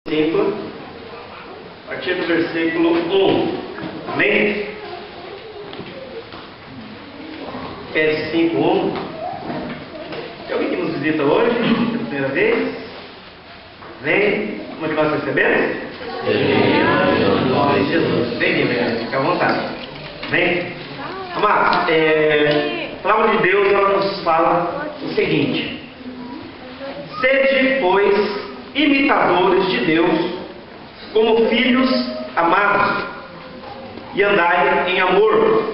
5, a partir do versículo 1. Amém? Efésios 5, 1. Tem alguém que nos visita hoje, pela primeira vez? Vem. Como é que nós recebemos? Em nome de Jesus. Bem-vindo, fica à vontade. Amém? Amados, a palavra de Deus ela nos fala o seguinte: sede, pois, imitadores de Deus, como filhos amados, e andai em amor,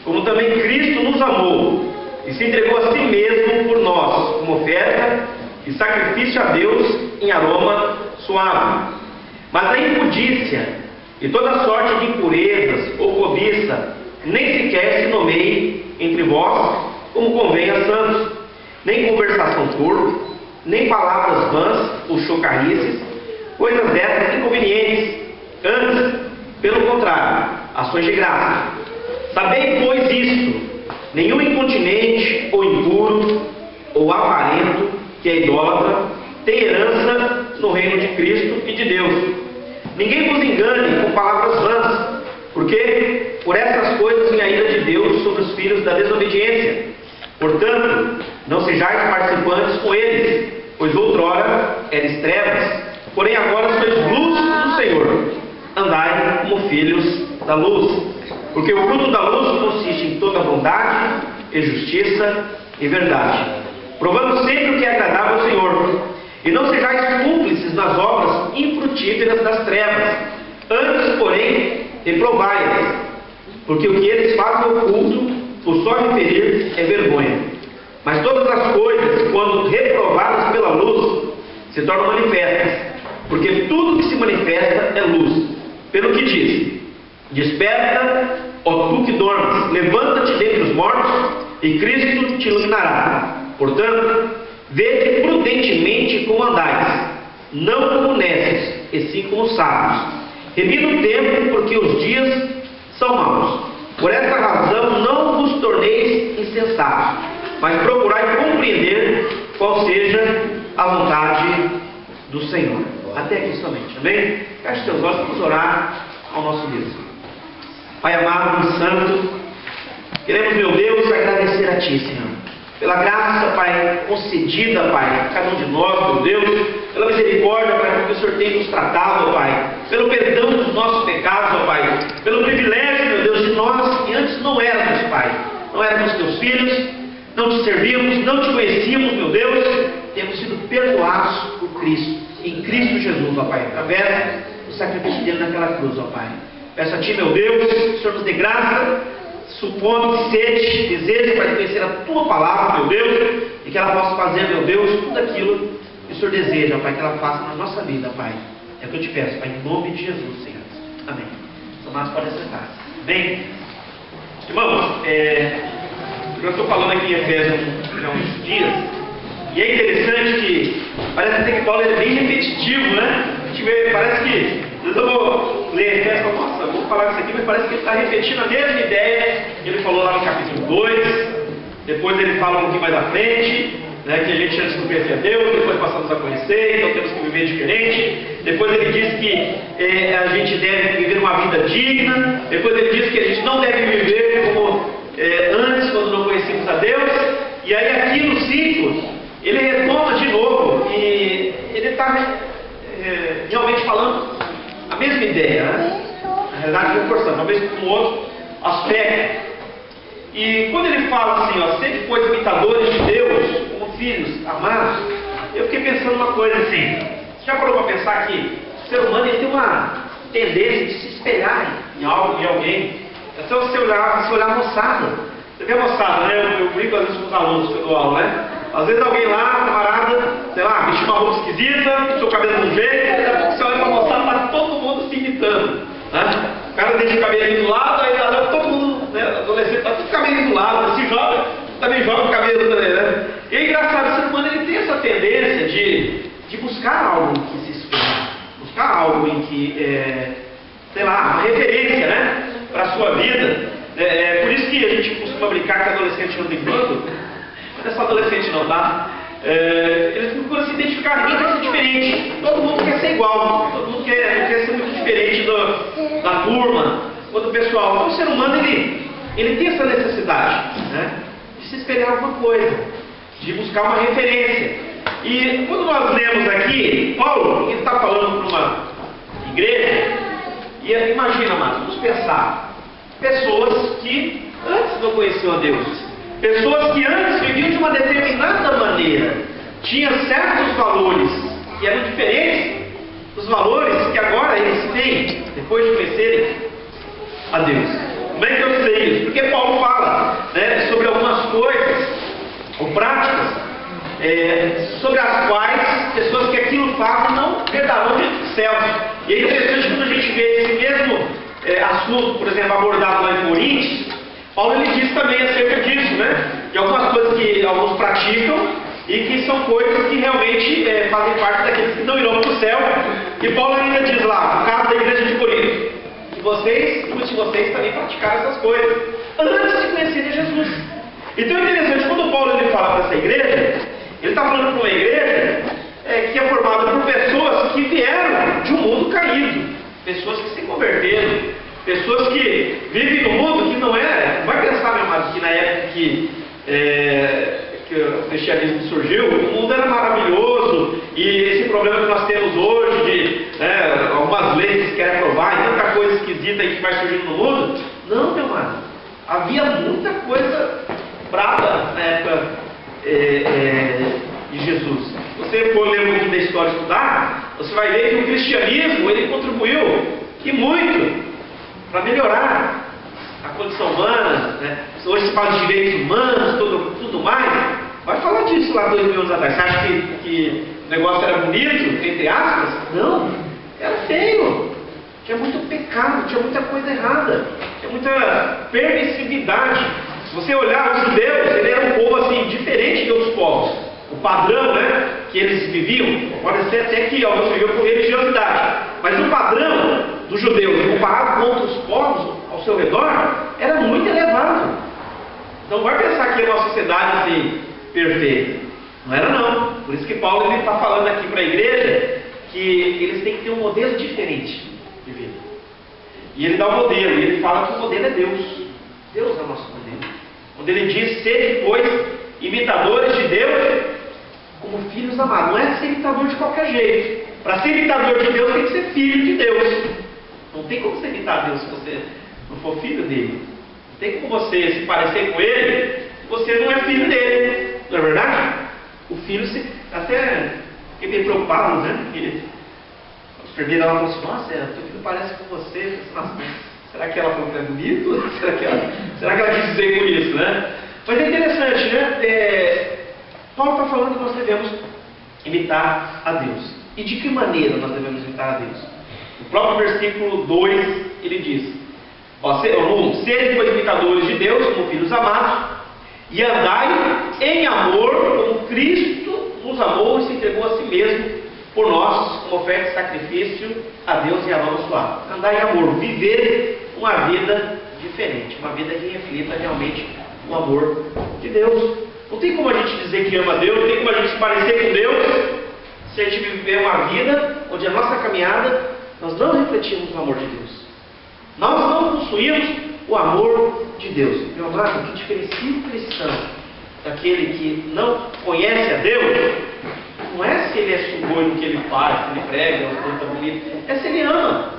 como também Cristo nos amou, e se entregou a si mesmo por nós, como oferta e sacrifício a Deus em aroma suave. Mas a impudícia e toda sorte de impurezas ou cobiça nem sequer se nomeie entre vós, como convém a santos, nem conversação torpe, nem palavras vãs ou chocarrices, coisas dessas inconvenientes, antes, pelo contrário, ações de graça. Sabei, pois, isto: nenhum incontinente ou impuro ou avarento, que é idólatra, tem herança no reino de Cristo e de Deus. Ninguém vos engane com palavras vãs, porque por essas coisas vem a ira de Deus sobre os filhos da desobediência. Portanto, não sejais participantes com eles, pois outrora eres trevas, porém agora sois luz do Senhor. Andai como filhos da luz, porque o fruto da luz consiste em toda bondade e justiça e verdade, provando sempre o que é agradável ao Senhor. E não sejais cúmplices nas obras infrutíferas das trevas, antes, porém, reprovai-as, porque o que eles fazem oculto, por só referir, é vergonha. Mas todas as coisas, quando reprovadas pela luz, se tornam manifestas, porque tudo que se manifesta é luz. Pelo que diz: desperta, ó tu que dormes, levanta-te dentre os mortos, e Cristo te iluminará. Portanto, vede prudentemente como andais, não como necios, e sim como sábios, remindo o tempo, porque os dias são maus. Por esta razão não vos torneis insensatos, mas procurai compreender qual seja a vontade do Senhor. Até aqui somente, amém? Feche teus olhos, vamos orar ao nosso Deus. Pai amado e santo, queremos, meu Deus, agradecer a Ti, Senhor, pela graça, Pai, concedida, Pai, a cada um de nós, meu Deus, pela misericórdia, Pai, que o Senhor tem nos tratado, Pai, pelo perdão dos nossos pecados, Pai, pelo privilégio, meu Deus, de nós que antes não éramos, Pai, não éramos Teus filhos, não Te servíamos, não Te conhecíamos, meu Deus, temos sido perdoados por Cristo, em Cristo Jesus, ó Pai, através do sacrifício dele naquela cruz, ó Pai. Peço a Ti, meu Deus, que o Senhor nos dê graça, fome, sede, desejo para conhecer a Tua palavra, meu Deus, e que ela possa fazer, meu Deus, tudo aquilo que o Senhor deseja, Pai, que ela faça na nossa vida, Pai. É o que eu te peço, Pai, em nome de Jesus, Senhor. Amém. Os amados podem sentar. Amém? Irmãos, eu estou falando aqui em Efésios há uns dias, e é interessante que parece até que Paulo é bem repetitivo, né? A gente vê, parece que, às vezes eu vou ler Efésios e falo, nossa, vou falar isso aqui, mas parece que ele está repetindo a mesma ideia que ele falou lá no capítulo 2, depois ele fala um pouquinho mais à frente, né, que a gente antes não conhecia Deus, depois passamos a conhecer, então temos que viver diferente. Depois ele diz que a gente deve viver uma vida digna. Depois ele diz que a gente não deve viver como antes, quando não conhecíamos a Deus. E aí aqui no 5, ele retoma de novo, e ele está realmente falando a mesma ideia, né? Na realidade, reforçando, talvez com outro aspecto. E quando ele fala assim, ó, sempre pois imitadores de Deus, como filhos amados, eu fiquei pensando uma coisa assim. Você já parou para pensar que o ser humano ele tem uma tendência de se espelhar em algo, em alguém? É só você olhar a moçada. Você vê a moçada, né? Eu brinco às vezes com os alunos que eu dou aula, né? Às vezes alguém lá, camarada, sei lá, vestiu uma roupa esquisita, seu cabelo de um jeito, daqui a pouco você olha para a moçada, tá todo mundo se imitando, né? O cara deixa o cabelinho do lado, aí todo mundo, né, adolescente, tá tudo com o cabelinho do lado, se joga, também joga o cabelo também, né? E é engraçado, o ser humano ele tem essa tendência de buscar algo em que se espelhar, buscar algo em que, sei lá, uma referência, né, para a sua vida. Por isso que a gente costuma brincar que adolescente anda em bando. Não é só adolescente não, tá? Eles procuram se identificar, ninguém quer ser diferente. Todo mundo quer ser igual, todo mundo quer ser muito diferente da turma ou do pessoal. Então o ser humano, ele tem essa necessidade, né, de se espelhar alguma coisa, de buscar uma referência. E quando nós lemos aqui, Paulo está falando para uma igreja, e imagina, amados, vamos pensar, pessoas que antes não conheciam a Deus, pessoas que antes viviam de uma determinada maneira, tinham certos valores que eram diferentes dos valores que agora eles têm, depois de conhecerem a Deus. Como é que eu sei isso? Porque Paulo fala, né, sobre algumas coisas, ou práticas, sobre as quais pessoas que aquilo fazem não herdarão dos céus. E é interessante quando a gente vê esse mesmo assunto, por exemplo, abordado lá em Coríntios, Paulo ele diz também acerca disso, né? De algumas coisas que alguns praticam e que são coisas que realmente fazem parte daqueles que não irão para o céu. E Paulo ainda diz lá, no caso da igreja de Corinto, que muitos de vocês também praticaram essas coisas antes de conhecerem Jesus. Então é interessante, quando Paulo ele fala para essa igreja, ele está falando para uma igreja que é formada por pessoas que vieram de um mundo caído, pessoas que se converteram, pessoas que vivem no mundo que não vai pensar, meu amado, que na época que o cristianismo surgiu, o mundo era maravilhoso, e esse problema que nós temos hoje de algumas leis que querem aprovar e tanta coisa esquisita aí que vai surgindo no mundo, não, meu amado, havia muita coisa brava na época de Jesus. Se você for ler um pouquinho da história e estudar, você vai ver que o cristianismo ele contribuiu e muito para melhorar a condição humana, né? Hoje se fala de direitos humanos, tudo mais. Vai falar disso lá 2000 anos atrás. Você acha que o negócio era bonito, entre aspas? Não, era feio. Tinha muito pecado, tinha muita coisa errada, tinha muita permissividade. Se você olhar os judeus, ele era um povo assim, diferente de outros povos. O padrão, né, que eles viviam, pode ser até que alguns viviam por religiosidade, mas o padrão dos judeus, comparado com outros povos ao seu redor, era muito elevado. Não vai pensar que é uma sociedade assim, perfeita. Não era não. Por isso que Paulo está falando aqui para a igreja que eles têm que ter um modelo diferente de vida. E ele dá um modelo, e ele fala que o modelo é Deus. Deus é o nosso modelo. Quando ele diz, sede, pois, imitadores de Deus, como filhos amados. Não é ser imitador de qualquer jeito. Para ser imitador de Deus, tem que ser filho de Deus. Não tem como você imitar Deus se você não for filho dele. Não tem como você se parecer com ele se você não é filho dele. Não é verdade? O filho até fiquei meio preocupado, né? Porque a enfermeira ela falou assim, nossa, teu filho parece com você. Eu disse, nossa, será que ela falou que é bonito? Será que ela quis dizer com isso, né? Mas é interessante, né? Paulo está falando que nós devemos imitar a Deus. E de que maneira nós devemos imitar a Deus? No próprio versículo 2, ele diz, sede, pois, imitadores de Deus, como filhos amados, e andai em amor, como Cristo nos amou e se entregou a si mesmo por nós, como oferta e sacrifício a Deus e a mão suave. Andar em amor, viver uma vida diferente, uma vida que reflita realmente o amor de Deus. Não tem como a gente dizer que ama Deus, não tem como a gente se parecer com Deus, se a gente viver uma vida onde a nossa caminhada, nós não refletimos o amor de Deus. Nós não possuímos o amor de Deus. Meu amado, o que diferencia o cristão daquele que não conhece a Deus, não é se ele é sugoi no que ele faz, se ele prega, ou se ele está bonito, é se ele ama.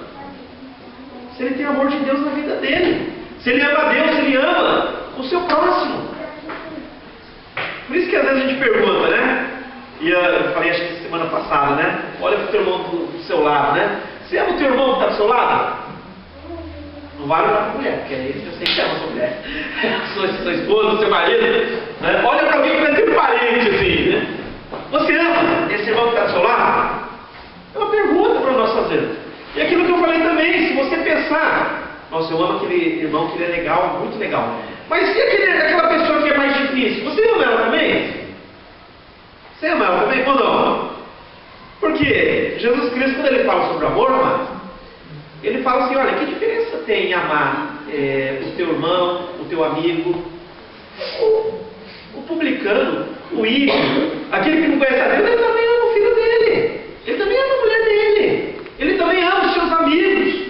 Se ele tem amor de Deus na vida dele. Se ele ama a Deus, se ele ama o seu próximo. Por isso que às vezes a gente pergunta, né? E eu falei acho que semana passada, né? Olha para o teu irmão do seu lado, né? Você ama o teu irmão que está do seu lado? Não vale olhar para a mulher, porque é isso que eu sei que ama a sua mulher. Sua esposa, seu marido. Né? Olha para alguém que vai ter um parente assim, né? Você ama esse irmão que está do seu lado? É uma pergunta para nós fazermos. E aquilo que eu falei também, se você pensar, nossa, eu amo aquele irmão que ele é legal, muito legal. Mas e aquela pessoa que é mais difícil? Você ama ela também? Você ama ela também ou não? Porque Jesus Cristo, quando ele fala sobre amor, amado, ele fala assim, olha, que diferença tem em amar o teu irmão, o teu amigo, o publicano, o ímpio, Aquele que não conhece a Deus, ele também ama o filho dele. Ele também ama a mulher dele. Ele também ama os seus amigos.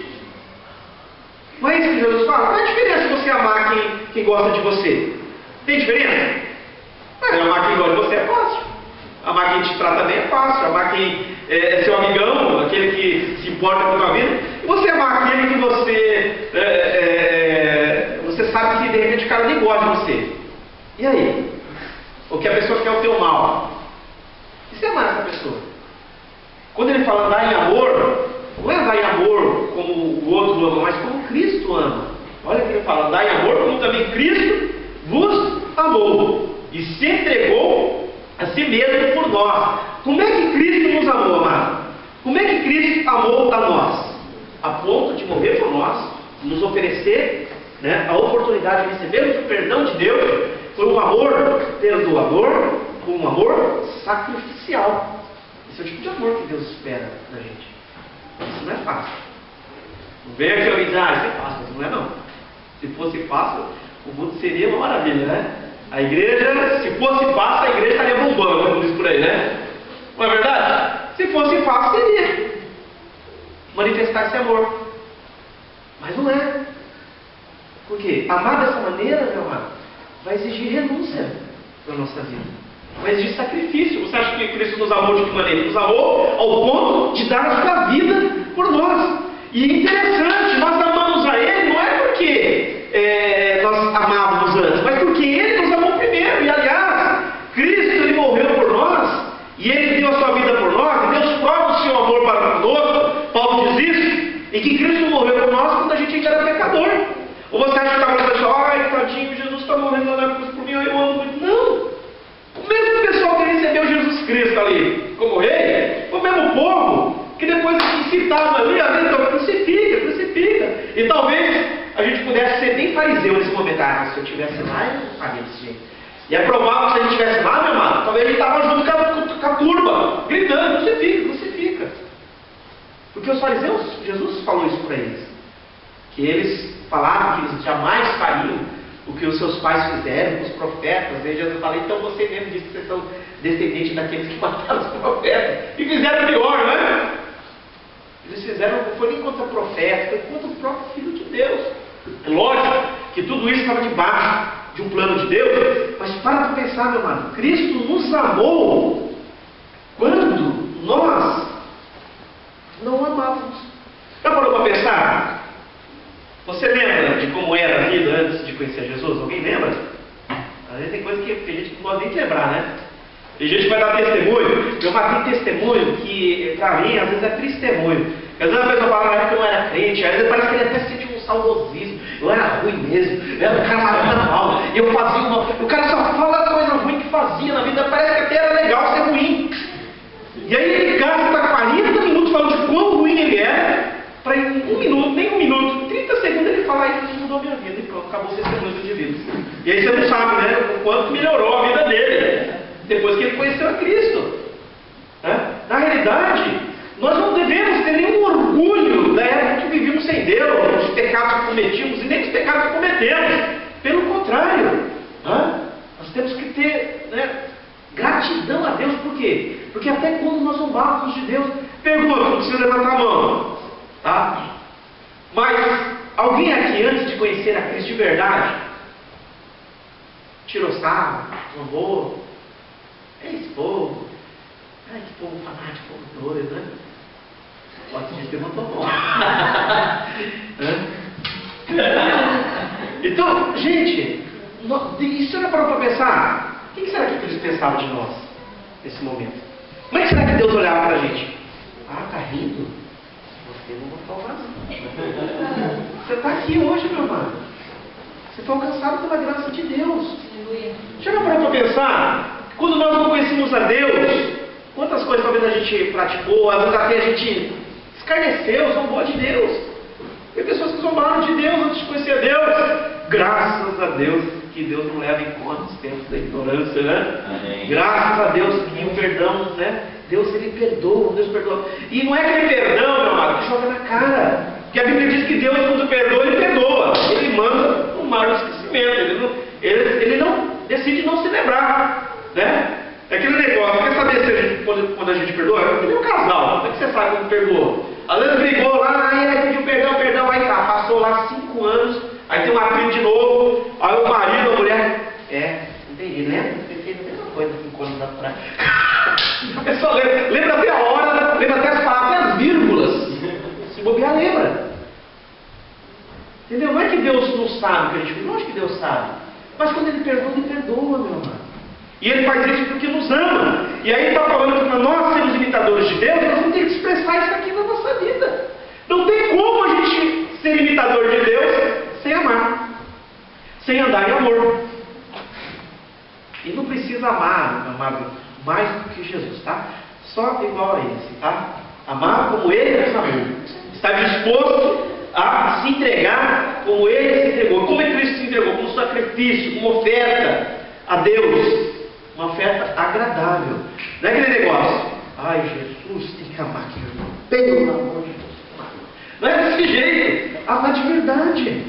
Não é isso que Jesus fala? Qual é a diferença de você amar quem gosta de você? Tem diferença? Amar quem gosta de você é fácil. Amar quem te trata bem é fácil. Amar quem é seu amigão, aquele que se importa com a tua vida. E você amar aquele que você sabe que de repente o cara nem gosta de você. E aí? Ou que a pessoa quer o teu mal. E você amar essa pessoa? Quando ele fala andar em amor, não é andar em amor como o outro ama, mas como Cristo ama. Olha o que ele fala, andar em amor como também Cristo vos amou e se entregou a si mesmo por nós. Como é que Cristo nos amou, amado? Como é que Cristo amou a nós? A ponto de morrer por nós, nos oferecer, né, a oportunidade de recebermos o perdão de Deus por um amor perdoador, por um amor sacrificial. Esse é o tipo de amor que Deus espera da gente. Isso não é fácil. Não vem aqui e diz, isso é fácil, mas não é não. Se fosse fácil, o mundo seria uma maravilha, né? A igreja, se fosse fácil, a igreja estaria bombando, como diz por aí, né? Não é verdade? Se fosse fácil, seria manifestar esse amor. Mas não é. Por quê? Amar dessa maneira, meu amado, vai exigir renúncia para a nossa vida. Vai exigir sacrifício. Você acha que Cristo nos amou de que maneira? Ele nos amou ao ponto de dar a sua vida por nós. E é interessante, nós amamos a Ele não é porque nós amávamos antes, mas porque Ele nos amou primeiro. E aliás, Cristo Ele morreu por nós, e Ele deu a sua vida por nós, e Deus prova o seu amor para conosco. Paulo diz isso, e que Cristo morreu por nós quando a gente ainda era pecador. Ou você acha que está falando pessoal, tadinho, Jesus está morrendo na cruz por mim, eu amo muito. Não! O mesmo pessoal que recebeu Jesus Cristo ali como rei, o mesmo povo que depois incitava ali, então crucifica, crucifica. E talvez a gente pudesse ser bem fariseu nesse momento. Se eu tivesse lá, eu não faria desse jeito. E é provável que se a gente estivesse lá, meu amado, talvez a gente estava junto com a turma, gritando, crucifica, crucifica. Porque os fariseus, Jesus falou isso para eles. Que eles falaram que eles jamais fariam o que os seus pais fizeram com os profetas. E Jesus falou, então você mesmo disse que vocês são descendentes daqueles que mataram os profetas. E fizeram pior, não é? Eles fizeram, não foi nem contra profetas, foi contra o próprio Filho de Deus. É lógico que tudo isso estava debaixo de um plano de Deus, mas para pensar, meu amado, Cristo nos amou quando nós não amávamos. Já parou para pensar? Você lembra de como era a vida antes de conhecer Jesus? Alguém lembra? Às vezes tem coisa que tem gente que não pode nem lembrar, né? Tem gente que vai dar testemunho. Eu matei testemunho que, pra mim, às vezes é testemunho. Às vezes a pessoa fala, na época que eu não era crente, às vezes parece que ele até sente um saudosismo. Eu era ruim mesmo, o cara falava mal, eu fazia uma... O cara só fala a coisa ruim que fazia na vida, parece que até era legal ser ruim. E aí ele gasta 40 minutos falando de quão ruim ele era, para em 1 minuto, nem 1 minuto, 30 segundos ele falar, isso mudou a minha vida, e pronto, acabou o testemunho de vida. E aí você não sabe, né, o quanto melhorou a vida dele, depois que ele conheceu a Cristo. Na realidade, nós não devemos ter nenhum orgulho da época que vivíamos sem Deus, dos pecados que cometimos e nem dos pecados que cometemos. Pelo contrário, nós temos que ter gratidão a Deus. Por quê? Porque até quando nós zombávamos de Deus, pergunta, não precisa levantar a mão, tá? Mas alguém aqui, antes de conhecer a Cristo de verdade, tirou sarro, zombou? Esse povo, que povo fanático, povo doido, né? Pode dizer, levantou a mão. Então, gente, isso não é para pensar? O que será que Cristo pensava de nós nesse momento? Como é que será que Deus olhava para a gente? Tá rindo? Você não vai salvar não. Você está aqui hoje, meu amado. Você foi alcançado pela graça de Deus. Já não parou para pensar? Quando nós não conhecemos a Deus, quantas coisas talvez a gente praticou, às vezes até a gente escarneceu, zombou de Deus. Tem pessoas que zombaram de Deus antes de conhecer a Deus. Graças a Deus que Deus não leva em conta os tempos da ignorância, né? Amém. Graças a Deus que o perdão, né? Deus, Ele perdoa, Deus perdoa. E não é aquele perdão, meu amado, que joga na cara. Porque a Bíblia diz que Deus, quando perdoa, Ele perdoa. Ele manda no mar do esquecimento. Ele não decide não se lembrar, né? É aquele negócio, quer saber se a gente, quando a gente perdoa? É que nem um casal, como é que você sabe quando perdoou? Às vezes brigou lá, aí pediu perdão, aí tá, passou lá 5 anos, aí tem um atrito de novo, aí o marido, a mulher, entendi, lembra? Você fez a mesma coisa 5 anos atrás. A pessoa lembra até a hora, lembra até as palavras, até as vírgulas. Se bobear, lembra. Entendeu? Não é que Deus não sabe o que a gente fez, não acho que Deus sabe. Mas quando Ele perdoa, meu amado. E Ele faz isso porque nos ama. E aí Ele está falando que para nós sermos imitadores de Deus, nós vamos ter que expressar isso aqui na nossa vida. Não tem como a gente ser imitador de Deus sem amar, sem andar em amor. E não precisa amar, meu amado, mais do que Jesus, tá? Só igual a esse, tá? Amar como Ele nos amou. Estar disposto a se entregar como Ele se entregou. Como é que Cristo se entregou? Como sacrifício, como oferta a Deus. Uma oferta agradável. Não é aquele negócio, ai Jesus, tem que amar aqui, irmão. Pelo amor de Deus. Não é desse jeito. Amar de verdade.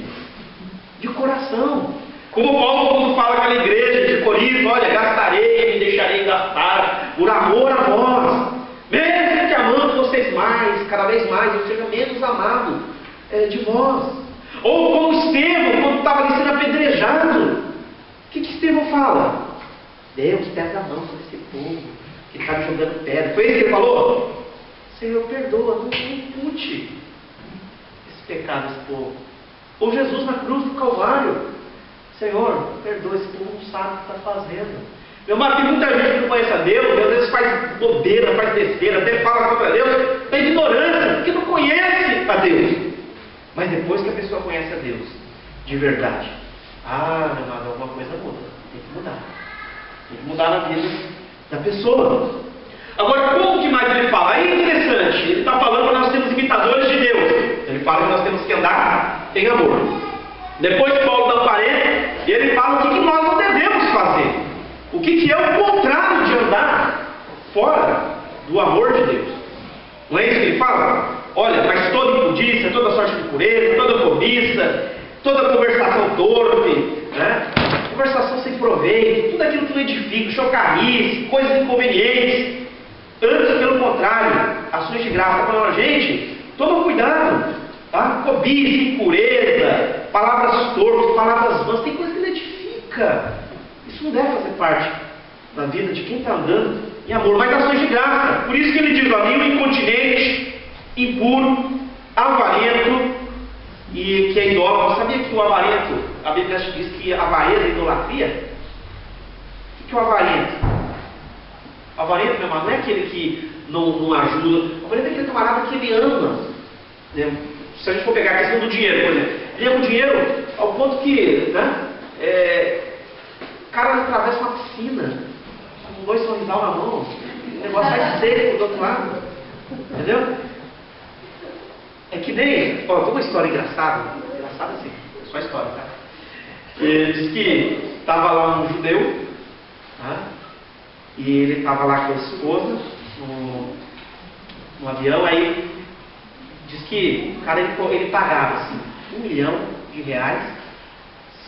De coração. Como Paulo quando fala aquela igreja de Corinto, olha, gastarei, me deixarei gastar por amor a vós. Mesmo que amando vocês mais, cada vez mais, eu seja menos amado de vós. Ou como Estevão, quando estava ali sendo apedrejado. O que Estevão fala? Deus, pesa a mão sobre esse povo que está me jogando pedra. Foi isso que ele falou? Senhor, perdoa, não impute esse pecado desse povo. Ou Jesus na cruz do Calvário. Senhor, perdoa, esse povo não sabe o que está fazendo. Meu amado, tem muita gente que não conhece a Deus, às vezes faz bobeira, faz besteira, até fala contra Deus, tem ignorância, porque não conhece a Deus. Mas depois que a pessoa conhece a Deus, de verdade, meu amado, alguma coisa muda, tem que mudar. Tem que mudar na vida da pessoa. Agora, como que mais ele fala? Aí é interessante, ele está falando que nós temos imitadores de Deus. Ele fala que nós temos que andar em amor. Depois Paulo dá um parênteses e ele fala o que nós não devemos fazer. O que é o contrário de andar fora do amor de Deus. Não é isso que ele fala? Olha, mas toda impudícia, toda sorte de pureza, toda cobiça, toda conversação torpe, né? Conversação sem proveito, tudo aquilo que não edifica, chocarrice, coisas inconvenientes. Antes, pelo contrário, ações de graça. Falando, gente, toma cuidado, tá? Cobiça, impureza, palavras torpes, palavras vãs, tem coisa que não edifica. Isso não deve fazer parte da vida de quem está andando em amor, mas ações de graça. Por isso que ele diz ali, o incontinente, impuro, avarento e que é idólatra. Sabia que o avarento, a Bíblia diz que a avareza é idolatria? O que é o avarento? O avarento, meu irmão, não é aquele que não ajuda. O avarento é aquele camarada que ele ama, né? Se a gente for pegar a questão do dinheiro, por exemplo, ele ama o dinheiro ao ponto que, né, o cara atravessa uma piscina com 2 sorrisal na mão, o negócio vai seco do outro lado, entendeu? É que nem, tem uma história engraçada assim, é só história, tá? Diz que estava lá um judeu, tá? E ele estava lá com a esposa no avião, aí diz que o cara ele pagava assim, R$1 milhão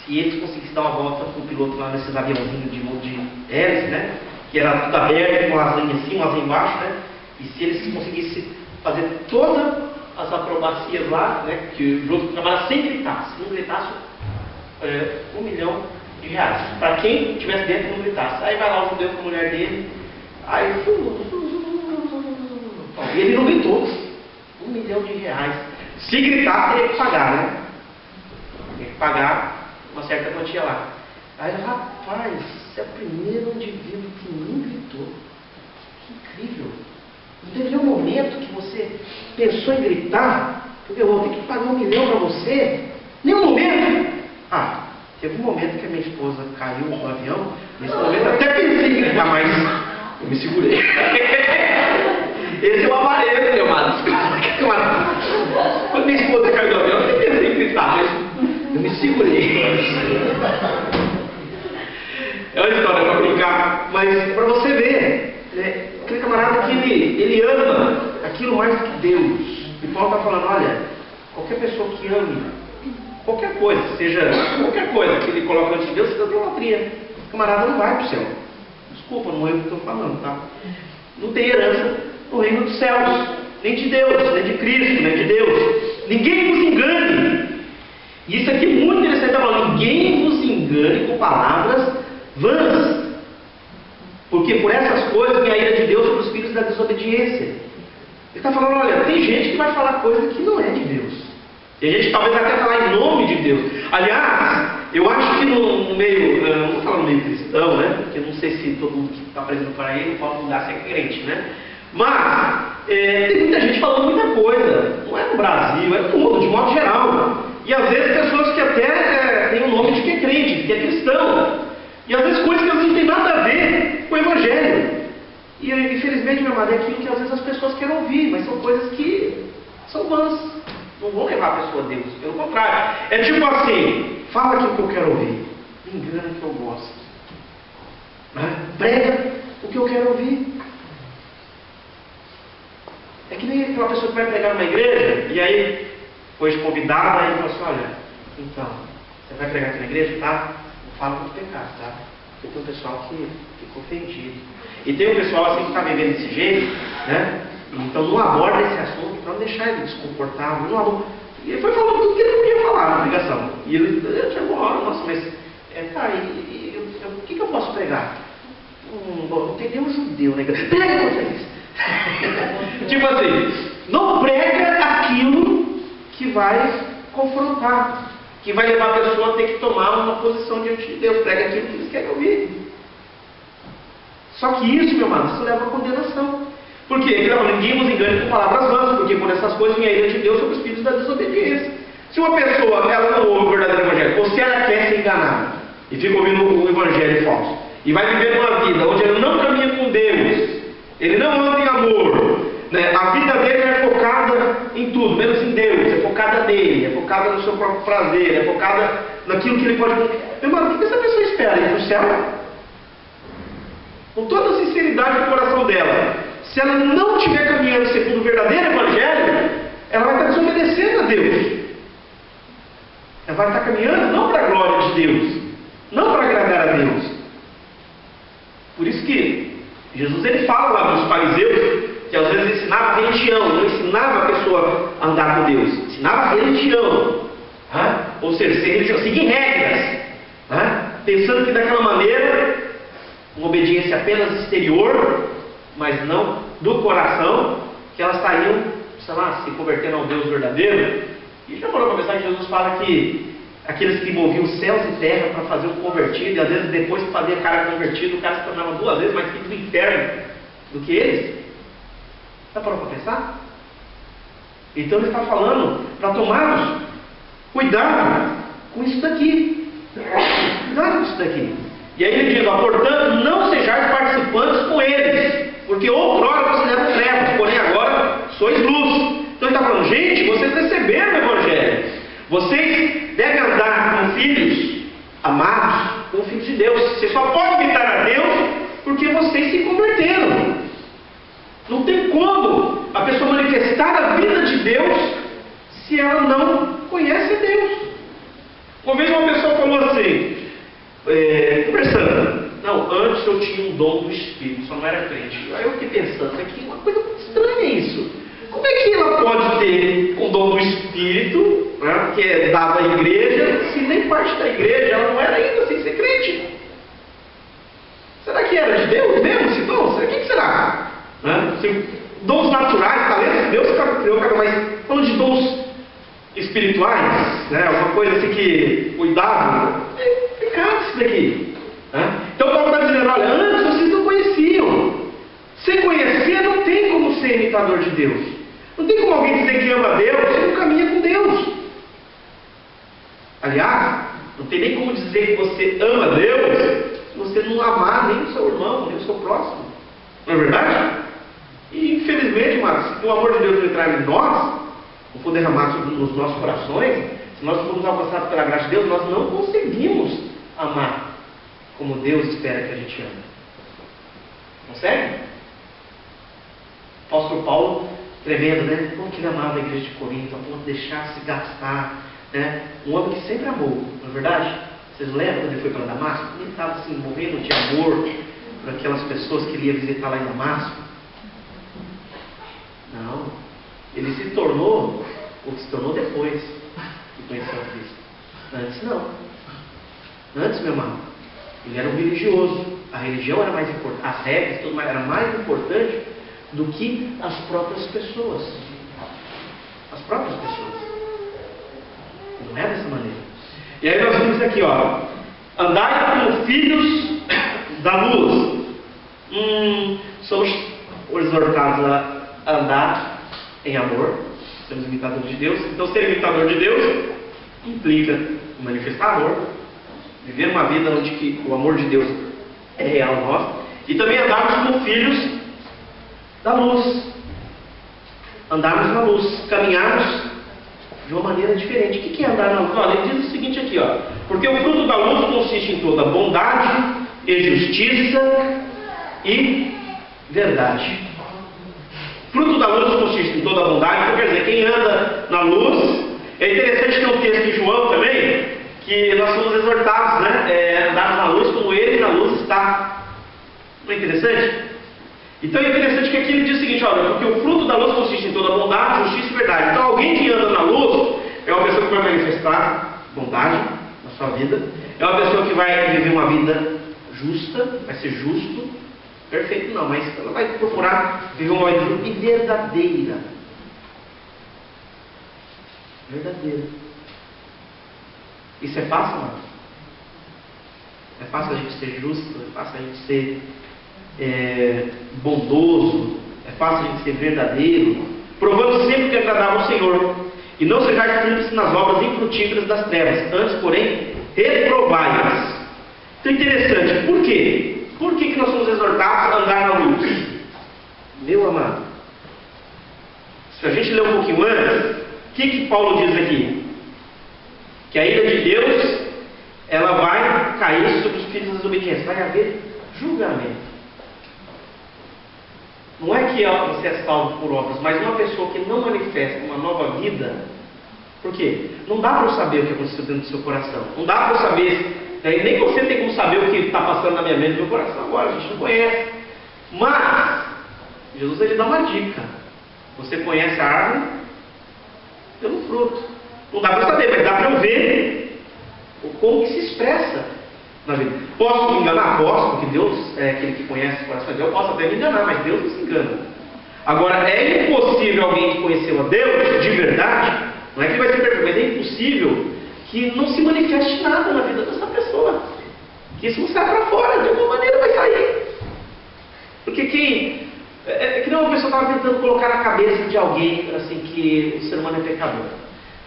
se eles conseguissem dar uma volta com o piloto lá nesses aviãozinhos de hélice, né? Que era tudo aberto, com asinha em cima, asinha embaixo, né? E se eles conseguissem fazer todas as acrobacias lá, né? Que junto com o camarada sem gritar, se não gritasse, R$1 milhão. Para quem estivesse dentro não gritasse. Aí vai lá o judeu com a mulher dele, aí e ele não gritou. R$1 milhão. Se gritar, teria que pagar, né? Teria que pagar uma certa quantia lá. Aí, rapaz, você é o primeiro indivíduo que nem gritou. Que incrível. Não teve nenhum momento que você pensou em gritar, porque eu vou ter que pagar R$1 milhão para você? Nenhum momento? Teve um momento que a minha esposa caiu no avião. Nesse momento eu até pensei em gritar, mas eu me segurei. Esse é o avarento, meu amado. Quando minha esposa caiu no avião, eu até pensei em gritar, mas eu me segurei. É uma história para brincar, mas para você ver, né, aquele camarada que ele ama aquilo mais do que Deus. E Paulo está falando, olha, qualquer pessoa que ame qualquer coisa, seja qualquer coisa que ele coloca antes de Deus, isso é idolatria. O camarada não vai para o céu. Desculpa, não é o que eu estou falando, tá? Não tem herança no reino dos céus, nem de Deus, nem de Cristo, nem de Deus. Ninguém vos engane. E isso aqui é muito interessante, está falando, ninguém vos engane com palavras vãs. Porque por essas coisas vem a ira de Deus sobre os filhos da desobediência. Ele está falando, olha, tem gente que vai falar coisa que não é de Deus. Tem gente que talvez até falar em nome de Deus. Aliás, eu acho que no meio, não vou falar no meio cristão, né? Porque eu não sei se todo mundo que está apresentando para ele pode mudar ser crente, né? Mas tem muita gente falando muita coisa. Não é no Brasil, é no mundo, de modo geral. E às vezes pessoas que até têm o nome de que é crente, de que é cristão. E às vezes coisas que às vezes não tem nada a ver com o Evangelho. E infelizmente, meu amado, é aquilo que às vezes as pessoas querem ouvir, mas são coisas que são vãs. Não vão levar a pessoa a Deus. Pelo contrário. É tipo assim, fala aquilo que eu quero ouvir. Me engana que eu gosto. Né? Prega o que eu quero ouvir. É que nem aquela pessoa que vai pregar numa igreja, e aí foi convidada e falou assim, olha, então, você vai pregar aqui na igreja, tá? Não fala muito pecado, tá? Porque tem um pessoal que fica ofendido. E tem um pessoal assim que está vivendo desse jeito, né? Então não aborda esse assunto para não deixar ele desconfortável. Não aborda. E ele foi falando tudo que ele não podia falar na pregação. E ele chegou uma hora, nossa, mas o que eu posso pregar? Não tem nenhum judeu, né? Prega contra isso. Tipo assim, não prega aquilo que vai confrontar, que vai levar a pessoa a ter que tomar uma posição diante de Deus. Prega aquilo que eles querem ouvir. Só que isso, meu amado, isso leva à condenação. Por quê? Ninguém nos engane com palavras vãs, porque por essas coisas vem a ira de Deus sobre os filhos da desobediência. Se uma pessoa ela não ouve o verdadeiro evangelho, ou se ela quer ser enganada e fica ouvindo o evangelho falso, e vai viver uma vida onde ele não caminha com Deus, ele não anda em amor, né? A vida dele é focada em tudo, menos em Deus, é focada nele, é focada no seu próprio prazer, é focada naquilo que ele pode. Meu irmão, o que essa pessoa espera? Ir para o céu? Com toda a sinceridade do coração dela, se ela não estiver caminhando segundo o verdadeiro evangelho, ela vai estar desobedecendo a Deus. Ela vai estar caminhando não para a glória de Deus, não para agradar a Deus. Por isso que Jesus ele fala lá dos fariseus, que às vezes ensinava religião, não ensinava a pessoa a andar com Deus, ensinava religião. Ou seja, ser religião, seguir regras, pensando que daquela maneira, uma obediência apenas exterior, mas não do coração, que elas estariam, sei lá, se convertendo ao Deus verdadeiro. E já falou para pensar que Jesus fala que aqueles que moviam céus e terra para fazer um convertido, e às vezes depois de fazer cara convertido, o cara se tornava 2 vezes mais filho do inferno do que eles. Já parou para pensar? Então ele está falando para tomarmos cuidado com isso daqui. Cuidado com isso daqui. E aí ele diz, portanto, não sejais participantes com eles, porque outrora vocês eram trevas, porém agora sois luz. Então ele está falando, gente, vocês receberam o Evangelho. Vocês devem andar como filhos amados, como filhos de Deus. Você só pode imitar a Deus porque vocês se converteram. Não tem como a pessoa manifestar a vida de Deus se ela não conhece a Deus. Uma vez uma pessoa falou assim, conversando, não, antes eu tinha um dom do Espírito, só não era crente. Aí eu fiquei pensando, aqui uma coisa muito estranha isso. Como é que ela pode ter um dom do Espírito, né, que é dado à igreja, se nem parte da igreja ela não era ainda sem ser crente? Será que era de Deus mesmo esse dom? O que será? Né? Dons naturais, talentos, Deus criou cada mais. Falando de dons espirituais, né? Uma coisa assim que cuidado, é pecado isso daqui. Né? Então Paulo está dizendo, olha, antes vocês não conheciam. Sem conhecer não tem como ser imitador de Deus. Não tem como alguém dizer que ama a Deus se não caminha com Deus. Aliás, não tem nem como dizer que você ama a Deus se você não amar nem o seu irmão, nem o seu próximo. Não é verdade? E infelizmente, mas se o amor de Deus não entrar em nós, não for derramado nos nossos corações, se nós formos alcançados pela graça de Deus, nós não conseguimos amar como Deus espera que a gente ame. Consegue? O apóstolo Paulo, tremendo, né? Como que ele amava a igreja de Corinto, a ponto de deixar se gastar, né? Um homem que sempre amou, não é verdade? Vocês lembram quando ele foi para Damasco? Ele estava assim, morrendo de amor, por aquelas pessoas que ele ia visitar lá em Damasco. Não. Ele se tornou o que se tornou depois que conheceu a Cristo. Antes não. Antes, meu irmão, ele era um religioso. A religião era mais importante, as regras, tudo mais, era mais importante do que as próprias pessoas. As próprias pessoas. Não é dessa maneira. E aí nós vimos aqui, ó. Andai como filhos da luz. Somos exortados a andar em amor. Somos imitadores de Deus. Então ser imitador de Deus implica manifestar amor. Viver uma vida onde que o amor de Deus é real em nós. E também andarmos como filhos da luz. Andarmos na luz. Caminharmos de uma maneira diferente. O que é andar na luz? Olha, ele diz o seguinte aqui, ó. Porque o fruto da luz consiste em toda bondade e justiça e verdade. Fruto da luz consiste em toda bondade. Então quer dizer, quem anda na luz. É interessante ter um texto em João também, que nós somos exortados, né? Andarmos na luz como ele na luz está. Não é interessante? Então é interessante que aqui ele diz o seguinte, olha, porque o fruto da luz consiste em toda bondade, justiça e verdade. Então alguém que anda na luz é uma pessoa que vai manifestar bondade na sua vida, é uma pessoa que vai viver uma vida justa, vai ser justo, perfeito não, mas ela vai procurar viver uma vida justa e verdadeira. Verdadeira. Isso é fácil, mano? É fácil a gente ser justo, é fácil a gente ser bondoso, é fácil a gente ser verdadeiro, provando sempre que agradava ao Senhor, e não sejais cúmplices nas obras infrutíferas das trevas, antes, porém, reprovai-as. Então é interessante, por quê? Por que nós somos exortados a andar na luz? Meu amado, se a gente ler um pouquinho antes, o que Paulo diz aqui? Que a ira de Deus, ela vai cair sobre os filhos da desobediência, vai haver julgamento. Não é que você é salvo por obras, mas uma pessoa que não manifesta uma nova vida. Por quê? Não dá para eu saber o que aconteceu dentro do seu coração. Não dá para eu saber, nem você tem como saber o que está passando na minha mente e no meu coração agora, a gente não conhece. Mas, Jesus ele dá uma dica. Você conhece a árvore pelo fruto. Não dá para saber, mas dá para eu ver como que se expressa na vida. Posso me enganar? Posso, porque Deus é aquele que conhece o coração de Deus. Eu posso até me enganar, mas Deus não se engana. Agora, é impossível alguém que conheceu a Deus de verdade, não é que ele vai ser perfeito, mas é impossível que não se manifeste nada na vida dessa pessoa. Que isso não sai para fora, de alguma maneira vai sair. Porque quem... É que não, uma pessoa estava tentando colocar na cabeça de alguém assim, que o ser humano é pecador.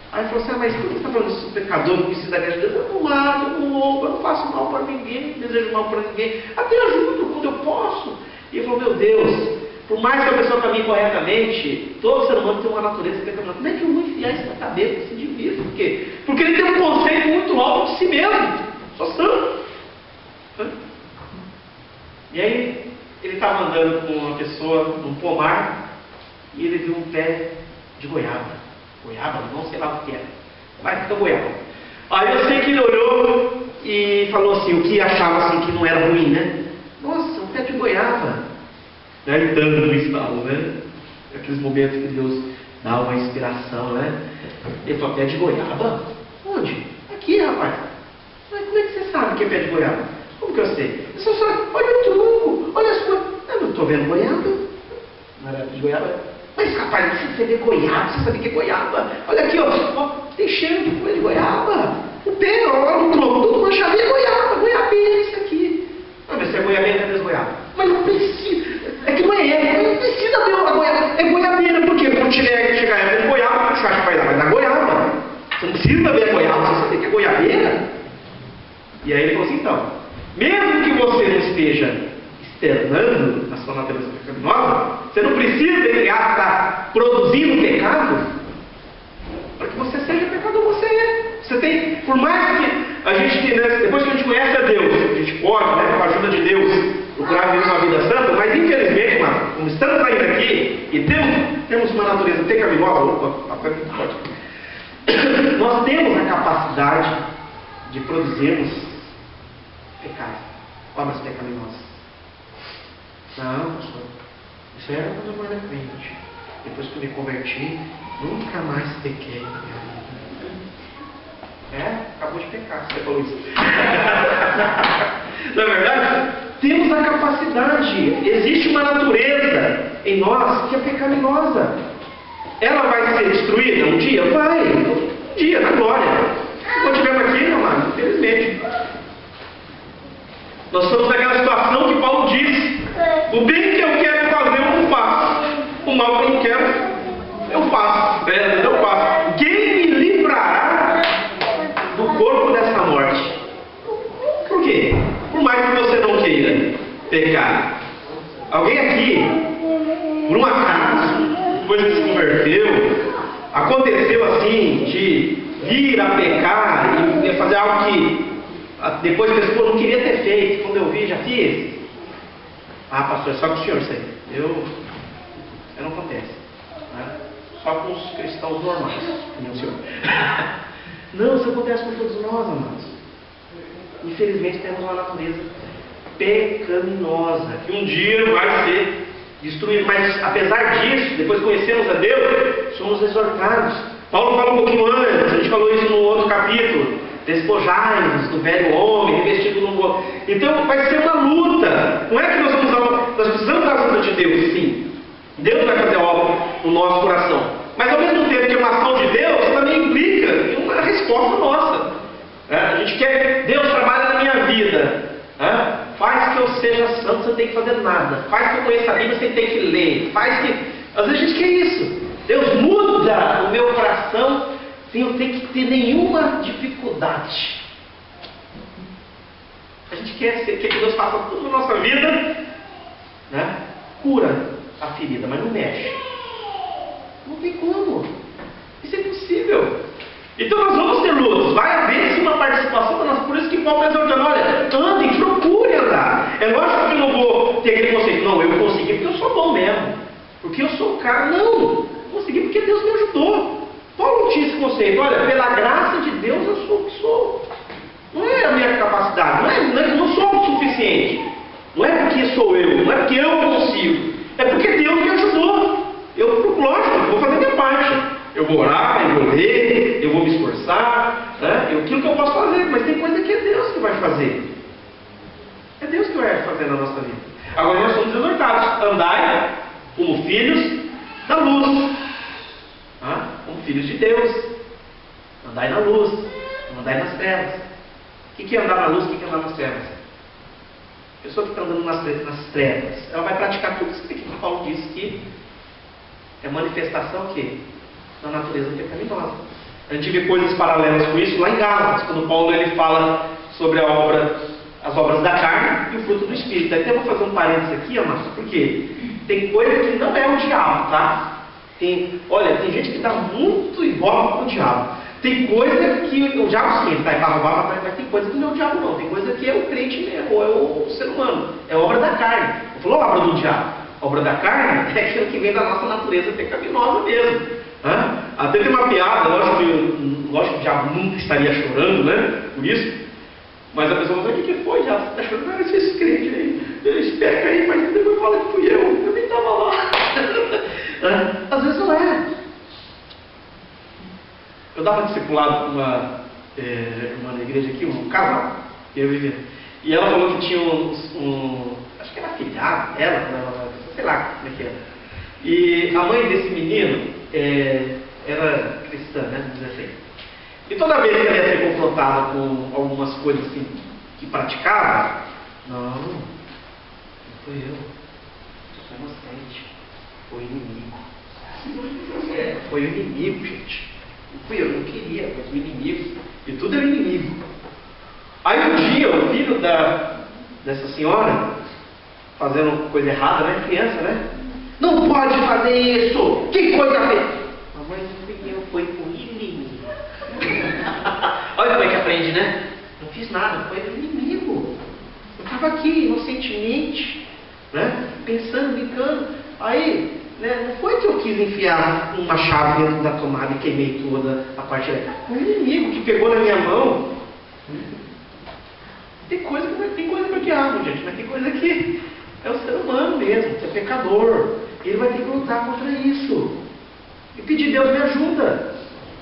Aí falou assim, mas por que você está falando isso? O pecador não precisa da graça de Deus? Eu não mato, eu não roubo, eu não faço mal para ninguém, não desejo mal para ninguém, até ajudo quando eu posso. E ele falou, meu Deus, por mais que a pessoa caminhe corretamente, todo ser humano tem uma natureza pecaminosa. Como é que eu vou enfiar isso na cabeça desse indivíduo? Por quê? Porque ele tem um conceito muito alto de si mesmo. Sou santo. E aí, ele estava andando com uma pessoa num pomar e ele viu um pé de goiaba. Goiaba, não sei lá o que era. Mas fica goiaba. Aí eu sei que ele olhou e falou assim, o que achava assim que não era ruim, né? Nossa, um pé de goiaba. Né? Dando no estalo, né? Aqueles momentos que Deus dá uma inspiração, né? Ele falou, pé de goiaba? Onde? Aqui, rapaz. Mas como é que você sabe que é pé de goiaba? Como que eu sei? Você só, olha o tronco, olha as coisas. Eu não estou vendo goiaba. Não era pé de goiaba? Mas rapaz, você vê goiaba, você sabe que é goiaba. Olha aqui, ó, tem cheiro de folha de goiaba. O pé, ó, o tronco, tudo manchado, é goiaba, goiabeira, isso aqui. Mas se é goiabeira, cadê as goiabas? Mas não precisa, é que não é, não precisa ver uma goiaba, é goiabeira, por quê? Quando chegar a época de goiaba, você acha que vai dar goiaba. Você não precisa ver a goiaba, você sabe que é goiabeira. E aí ele falou assim, então, mesmo que você não esteja externando a sua natureza pecaminosa, você não precisa estar produzindo pecado para que você seja pecador. Você é. Você tem, por mais que a gente, depois que a gente conhece a Deus, a gente pode, com a ajuda de Deus, procurar viver uma vida santa, mas infelizmente, mano, como estamos ainda aqui e temos uma natureza pecaminosa, nós temos a capacidade de produzirmos pecado, obras pecaminosas. Isso era quando eu era crente. Depois que eu me converti, nunca mais pequei na minha vida. Acabou de pecar, você falou isso. Na verdade, temos a capacidade. Existe uma natureza em nós que é pecaminosa. Ela vai ser destruída um dia? Vai. Um dia, na glória. Se continuarmos aqui, meu amado, infelizmente. Nós estamos naquela situação que Paulo disse: o bem que eu quero fazer, eu não faço. O mal que eu não quero, eu faço. Eu faço. Quem me livrará do corpo dessa morte? Por quê? Por mais que você não queira pecar. Alguém aqui, por um acaso, depois que se converteu, aconteceu assim, de vir a pecar e fazer algo que depois pensou, não queria ter feito, quando eu vi, já fiz. Pastor, é só com o senhor isso aí. Eu não acontece. Né? Só com os cristãos normais, como o senhor. Não, isso acontece com todos nós, amados. Infelizmente temos uma natureza pecaminosa, que um dia vai ser destruída. Mas apesar disso, depois que conhecemos a Deus, somos exortados. Paulo fala um pouquinho antes, a gente falou isso no outro capítulo. Despojai-vos do velho homem, revestido no novo. Então vai ser uma luta. Não é que nós precisamos da ajuda de Deus, sim. Deus vai fazer a obra no nosso coração. Mas ao mesmo tempo que é uma ação de Deus, também implica uma resposta nossa. A gente quer, Deus trabalha na minha vida. Faz que eu seja santo sem ter que fazer nada. Faz que eu conheça a Bíblia sem ter que ler. Faz que. Às vezes a gente quer isso. Deus muda o meu coração sem eu ter que ter nenhuma dificuldade. A gente quer que Deus faça tudo na nossa vida, né? Cura a ferida, mas não mexe. Não tem como. Isso é impossível. Então nós vamos ter lutas. Vai haver sim uma participação da nossa. Por isso que Paulo está exortando: olha, andem, procure andar. É lógico que eu não vou ter aquele conceito. Não, eu consegui porque eu sou bom mesmo. Porque eu sou o cara. Não, eu consegui porque Deus me ajudou. Paulo não tinha esse conceito: olha, pela graça de Deus eu sou o que sou. Não é a minha capacidade, não sou o suficiente. Não é porque sou eu, não é porque eu consigo. É porque Deus me ajudou. Lógico, eu vou fazer a minha parte. Eu vou orar, eu vou ler, eu vou me esforçar, né? Aquilo que eu posso fazer, mas tem coisa que é Deus que vai fazer. É Deus que vai fazer na nossa vida. Agora nós somos exortados: andai como filhos da luz. Como filhos de Deus. Andai na luz, não andai nas trevas. O que é andar na luz? O que é andar nas trevas? A pessoa que está andando nas trevas, ela vai praticar tudo isso que Paulo disse que é manifestação que da natureza pecaminosa. A gente vê coisas paralelas com isso lá em Gálatas, quando Paulo ele fala sobre as obras da carne e o fruto do Espírito. Até vou fazer um parênteses aqui, amados, porque tem coisa que não é o diabo, tá? Tem gente que está muito envolvida com o diabo. Tem coisa que o diabo sim, está para roubar, mas tem coisa que não é o diabo não. Tem coisa que é o crente mesmo, ou é o ser humano. É obra da carne. Eu falo obra do diabo. A obra da carne é aquilo que vem da nossa natureza pecaminosa mesmo. Até tem uma piada, lógico que o diabo nunca estaria chorando, né? Por isso. Mas a pessoa fala: o que foi, diabo? Você está chorando? Esse crente aí. Espera aí, mas depois fala que fui eu nem estava lá. Às vezes não é. Eu dava discipulado com uma irmã da igreja aqui, um casal, eu vivia. E ela falou que tinha acho que era filhado dela, sei lá como é que era. E a mãe desse menino era cristã, né? Vamos dizer assim. E toda vez que ela ia ser confrontada com algumas coisas assim que praticava, não foi eu sou inocente, foi o inimigo. Foi o inimigo, gente. Não fui eu, não queria, mas o inimigo. E tudo era inimigo. Aí um dia o filho dessa senhora, fazendo coisa errada, né? Criança, né? Não pode fazer isso! Que coisa feia! Mamãe, não fui eu, foi o inimigo. Olha como é que aprende, né? Não fiz nada, foi o inimigo. Eu estava aqui inocentemente, né? Pensando, brincando. Aí, né? Não foi que eu quis enfiar uma chave dentro da tomada e queimei toda a parte dela. Foi o inimigo que pegou na minha mão. Tem coisa que é diabo, gente, mas tem coisa que é o ser humano mesmo, que é pecador. ele vai ter que lutar contra isso. E pedir: Deus, me ajuda.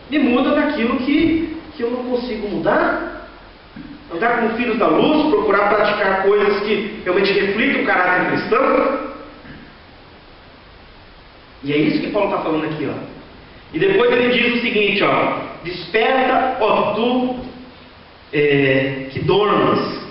Me muda daquilo que eu não consigo mudar. Andar como filhos da luz, procurar praticar coisas que realmente reflitam o caráter cristão. E é isso que Paulo está falando aqui, ó. E depois ele diz o seguinte, ó: desperta, ó tu que dormes.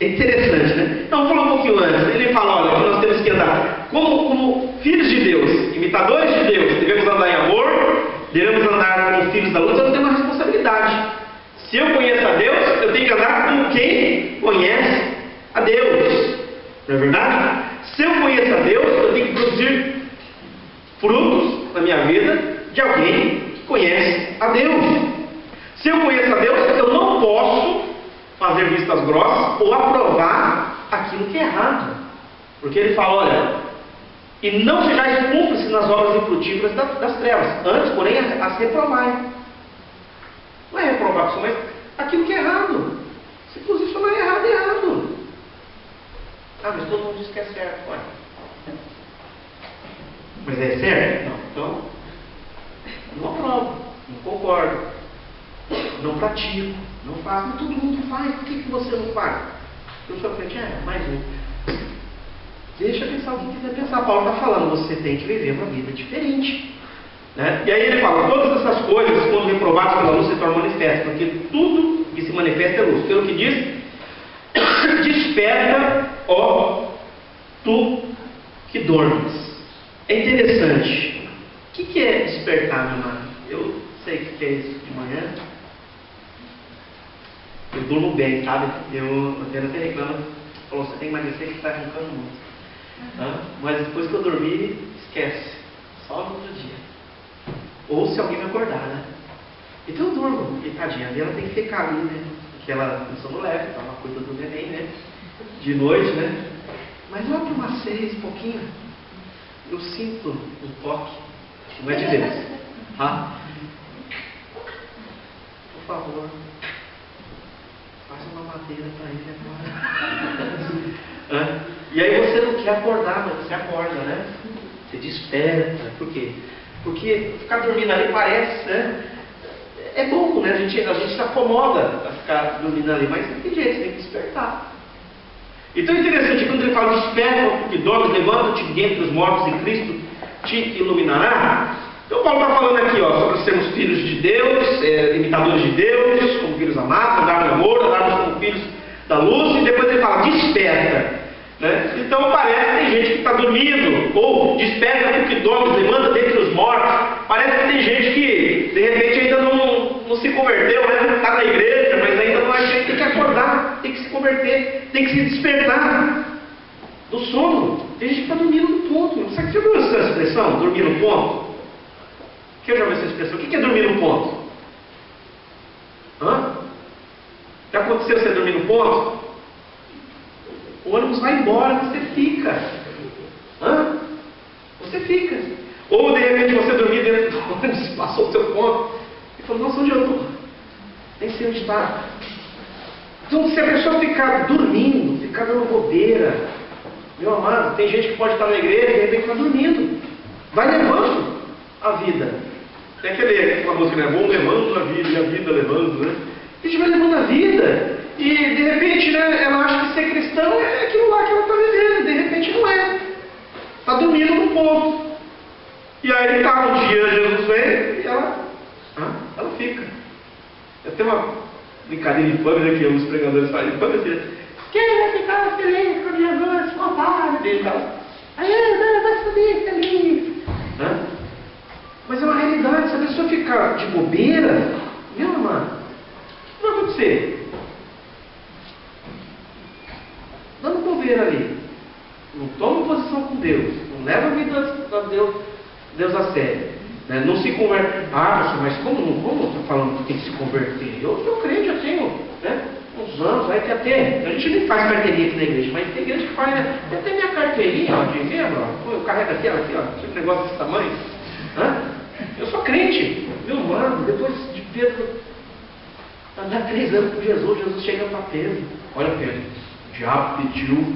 É interessante, né? Então, vamos falar um pouquinho antes. Ele fala, olha, que nós temos que andar como filhos de Deus, imitadores de Deus. Devemos andar em amor, devemos andar como filhos da luz. Eu tenho uma responsabilidade. Se eu conheço a Deus, eu tenho que andar como quem conhece a Deus. Não é verdade? Se eu conheço a Deus, eu tenho que produzir frutos na minha vida de alguém que conhece a Deus. Se eu conheço a Deus, eu não posso fazer vistas grossas ou aprovar aquilo que é errado. Porque ele fala, olha, e não sejais cúmplices nas obras infrutíferas das trevas, antes, porém, a se reprovai. Não é reprovar, mas aquilo que é errado. Se posicionar errado, é errado. Ah, mas todo mundo diz que é certo. Ué. Mas é certo? Não. Então, não aprovo, não concordo, não pratico, não faço. Mas todo mundo faz, por que você não faz? Eu sou crente, mais um. Deixa pensar o que quiser pensar. Paulo está falando, você tem que viver uma vida diferente. Né? E aí ele fala, todas essas coisas, quando reprovadas pela luz, se tornam manifestas, porque tudo que se manifesta é luz. Pelo que diz, desperta, ó tu que dormes. É interessante. O que é despertar, meu amado? Eu sei o que é isso de manhã. Eu durmo bem, sabe? Eu até reclamo. Falou, você tem que emagrecer que está arrancando muito. Mas depois que eu dormir, esquece. Só no outro dia. Ou se alguém me acordar, né? Então eu durmo. E tadinha, ela tem que ficar ali, né? Porque ela começou no leve, ela cuida do neném, né? De noite, né? Mas lá para umas 6, pouquinho, eu sinto um toque. Não é de Deus. Tá? Por favor, faz uma madeira para ele agora. E aí você não quer acordar, mas você acorda, né? Você desperta. Por quê? Porque ficar dormindo ali parece, né? É bom, né? A gente se acomoda a ficar dormindo ali, mas não tem jeito, você tem que despertar. Então é interessante, quando ele fala desperta, porque dorme, levanta-te dentre os mortos e Cristo te iluminará. Então Paulo está falando aqui, ó, sobre sermos filhos de Deus, imitadores de Deus, como filhos amados, andar no amor, andarmos como filhos da luz, e depois ele fala desperta. Né? Então parece que tem gente que está dormindo, ou desperta porque dorme, levanta dentre os mortos. Parece que tem gente que de repente ainda não se converteu, né? Está na igreja, mas ainda não é gente, tem que acordar, tem que se converter, tem que se despertar do sono. Tem gente que está dormindo no ponto. Sabe, você já viu essa expressão, dormir no ponto? Que eu já vi essa expressão. O que é dormir no ponto? Já aconteceu você dormir no ponto? O ônibus vai embora, você fica. Você fica. Ou de repente você dormir dentro do ônibus, passou o seu ponto e falou, nossa, onde eu estou? Nem sei onde está. Então, se a pessoa ficar dormindo, ficar dando bobeira, meu amado, tem gente que pode estar na igreja e de repente está dormindo. Vai levando a vida. Tem aquela música, né? Vão levando a vida e a vida levando, né? A gente vai levando a vida. E de repente, né, ela acha que ser cristão é aquilo lá que ela está vivendo. De repente não é. Está dormindo no ponto. E aí um dia Jesus vem e ela fica. Eu tenho uma brincadeira infame, né, que os pregadores fazem infame assim. Quem vai ficar feliz com Jesus? O pai dele tal. Aí vai subir feliz. Mas é uma realidade. Se a pessoa ficar de bobeira, meu amado, o que vai acontecer? Dando bobeira ali. Não toma posição com Deus. Não leva a vida de Deus a sério. Né? Não se converte. Mas como eu estou falando que tem que se converter? Eu sou crente, eu tenho, né, uns anos, aí até. A gente nem faz carteirinha aqui na igreja, mas tem igreja que faz, né? Eu tenho minha carteirinha, ó, de membro, ó. Eu carrego aqui, ó, tipo um negócio desse tamanho. Eu sou crente. Meu mano, depois de Pedro andar 3 anos com Jesus chega para Pedro. Olha, Pedro, o diabo pediu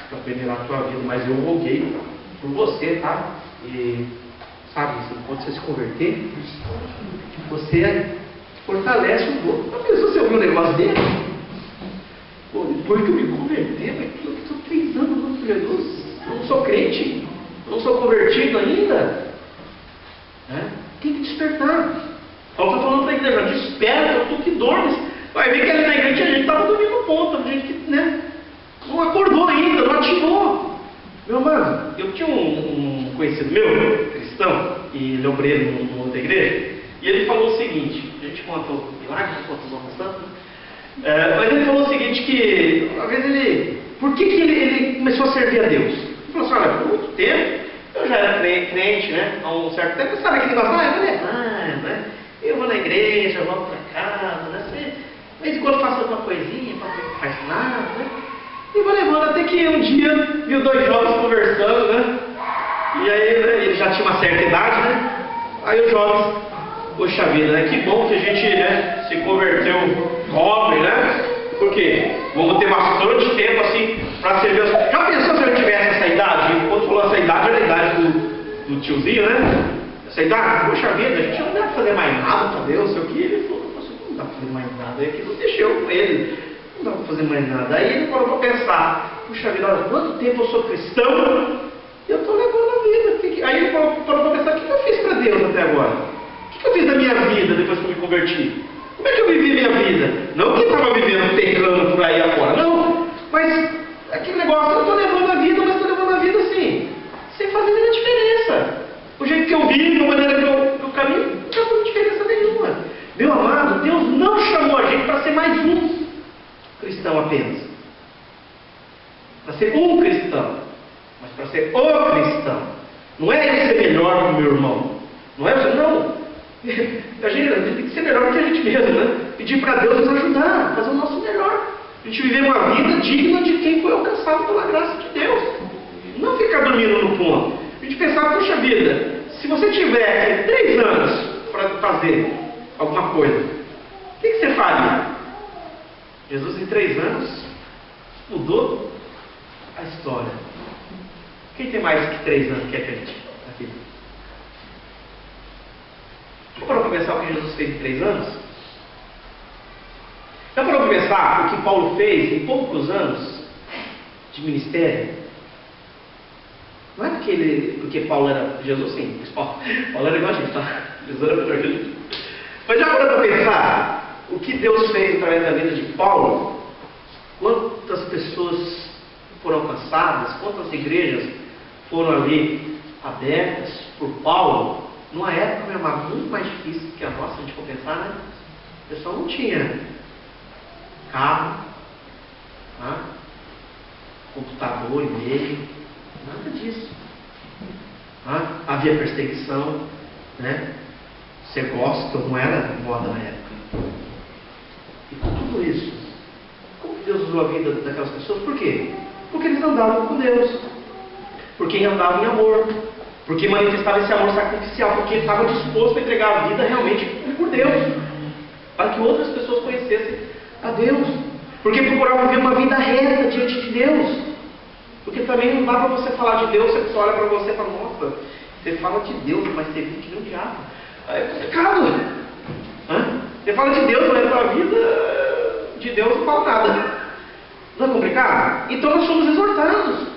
para peneirar a tua vida, mas eu roguei. por você, tá? E, sabe, quando você se converter, você fortalece o outro. Mas se você ouviu um negócio dele, pô, depois que eu me converter, mas eu estou 3 anos com Jesus, eu não sou crente, eu não sou convertido ainda. Tem que despertar. Paulo está falando para a igreja, desperta, tu que dormes. Vai ver que ali na igreja a gente estava dormindo ponta, a gente que não acordou ainda, não ativou. Meu amado, eu tinha um conhecido meu, cristão, e ele é obreiro numa outra igreja, e ele falou o seguinte, a gente conta o milagre, conta os homens santos, mas ele falou o seguinte, que uma vez por que ele começou a servir a Deus? Ele falou assim, olha, por muito tempo, eu já era crente, né, há um certo tempo, sabe aquele negócio, né? Eu vou na igreja, eu volto para casa, né? De vez em quando faço alguma coisinha, não faz nada, né? E vou levando até que um dia viu 2 jovens conversando, né? E aí, né, ele já tinha uma certa idade, né? Aí os jovens, poxa vida, né? Que bom que a gente, né, se converteu jovem, né? Porque vamos ter bastante tempo assim para servir. Já pensou se eu tivesse essa idade? Quando falou essa idade, era a idade do tiozinho, né? Essa idade, poxa vida, a gente não dá para fazer mais nada para Deus, sei o que. Ele falou, não dá para fazer mais nada. Aí aquilo deixou com ele, não dá para fazer mais nada. Aí ele parou para pensar, puxa vida, olha, quanto tempo eu sou cristão e eu estou levando a vida. Aí ele parou para pensar, o que eu fiz para Deus até agora? O que eu fiz da minha vida depois que eu me converti? Como é que eu vivi minha vida? Não que eu estava vivendo pecando por aí afora, não. Mas aquele negócio, eu estou levando a vida, mas estou levando a vida assim, sem fazer nenhuma diferença. O jeito que eu vivo, a maneira que eu caminho, não está fazendo diferença nenhuma. Meu amado, Deus não chamou a gente para ser mais um cristão apenas. Para ser um cristão. Mas para ser o cristão. Não é ele ser melhor que o meu irmão. Não é você, não. A gente tem que ser melhor que a gente mesmo, né? Pedir para Deus nos ajudar, fazer o nosso melhor. A gente viver uma vida digna de quem foi alcançado pela graça de Deus. Não ficar dormindo no ponto. A gente pensar, puxa vida, se você tiver 3 anos para fazer alguma coisa, o que você faria? Jesus em 3 anos mudou a história. Quem tem mais que 3 anos que é crente aqui? Já parou para pensar o que Jesus fez em 3 anos? Já parou para pensar o que Paulo fez em poucos anos de ministério? Não é porque Paulo era Jesus, sim. Paulo era igual a gente, tá? Jesus era melhor que a gente. Mas já parou para pensar o que Deus fez através da vida de Paulo? Quantas pessoas foram alcançadas? Quantas igrejas foram ali abertas por Paulo? Numa época, meu amado, muito mais difícil que a nossa, se a gente for pensar, né? O pessoal não tinha carro, né? Computador, e-mail, nada disso. Né? Havia perseguição, né? Ser gospel não era moda na época. E com tudo isso, como que Deus usou a vida daquelas pessoas? Por quê? Porque eles andavam com Deus. Porque andavam em amor. Porque manifestava esse amor sacrificial, porque estava disposto a entregar a vida realmente por Deus, para que outras pessoas conhecessem a Deus, porque procurava viver uma vida reta diante de Deus, porque também não dá para você falar de Deus, se a pessoa olha para você e fala, nossa, você fala de Deus, mas você vive que nem um diabo, é complicado. Você fala de Deus, mas a vida de Deus não fala nada, não é complicado? Então nós somos exortados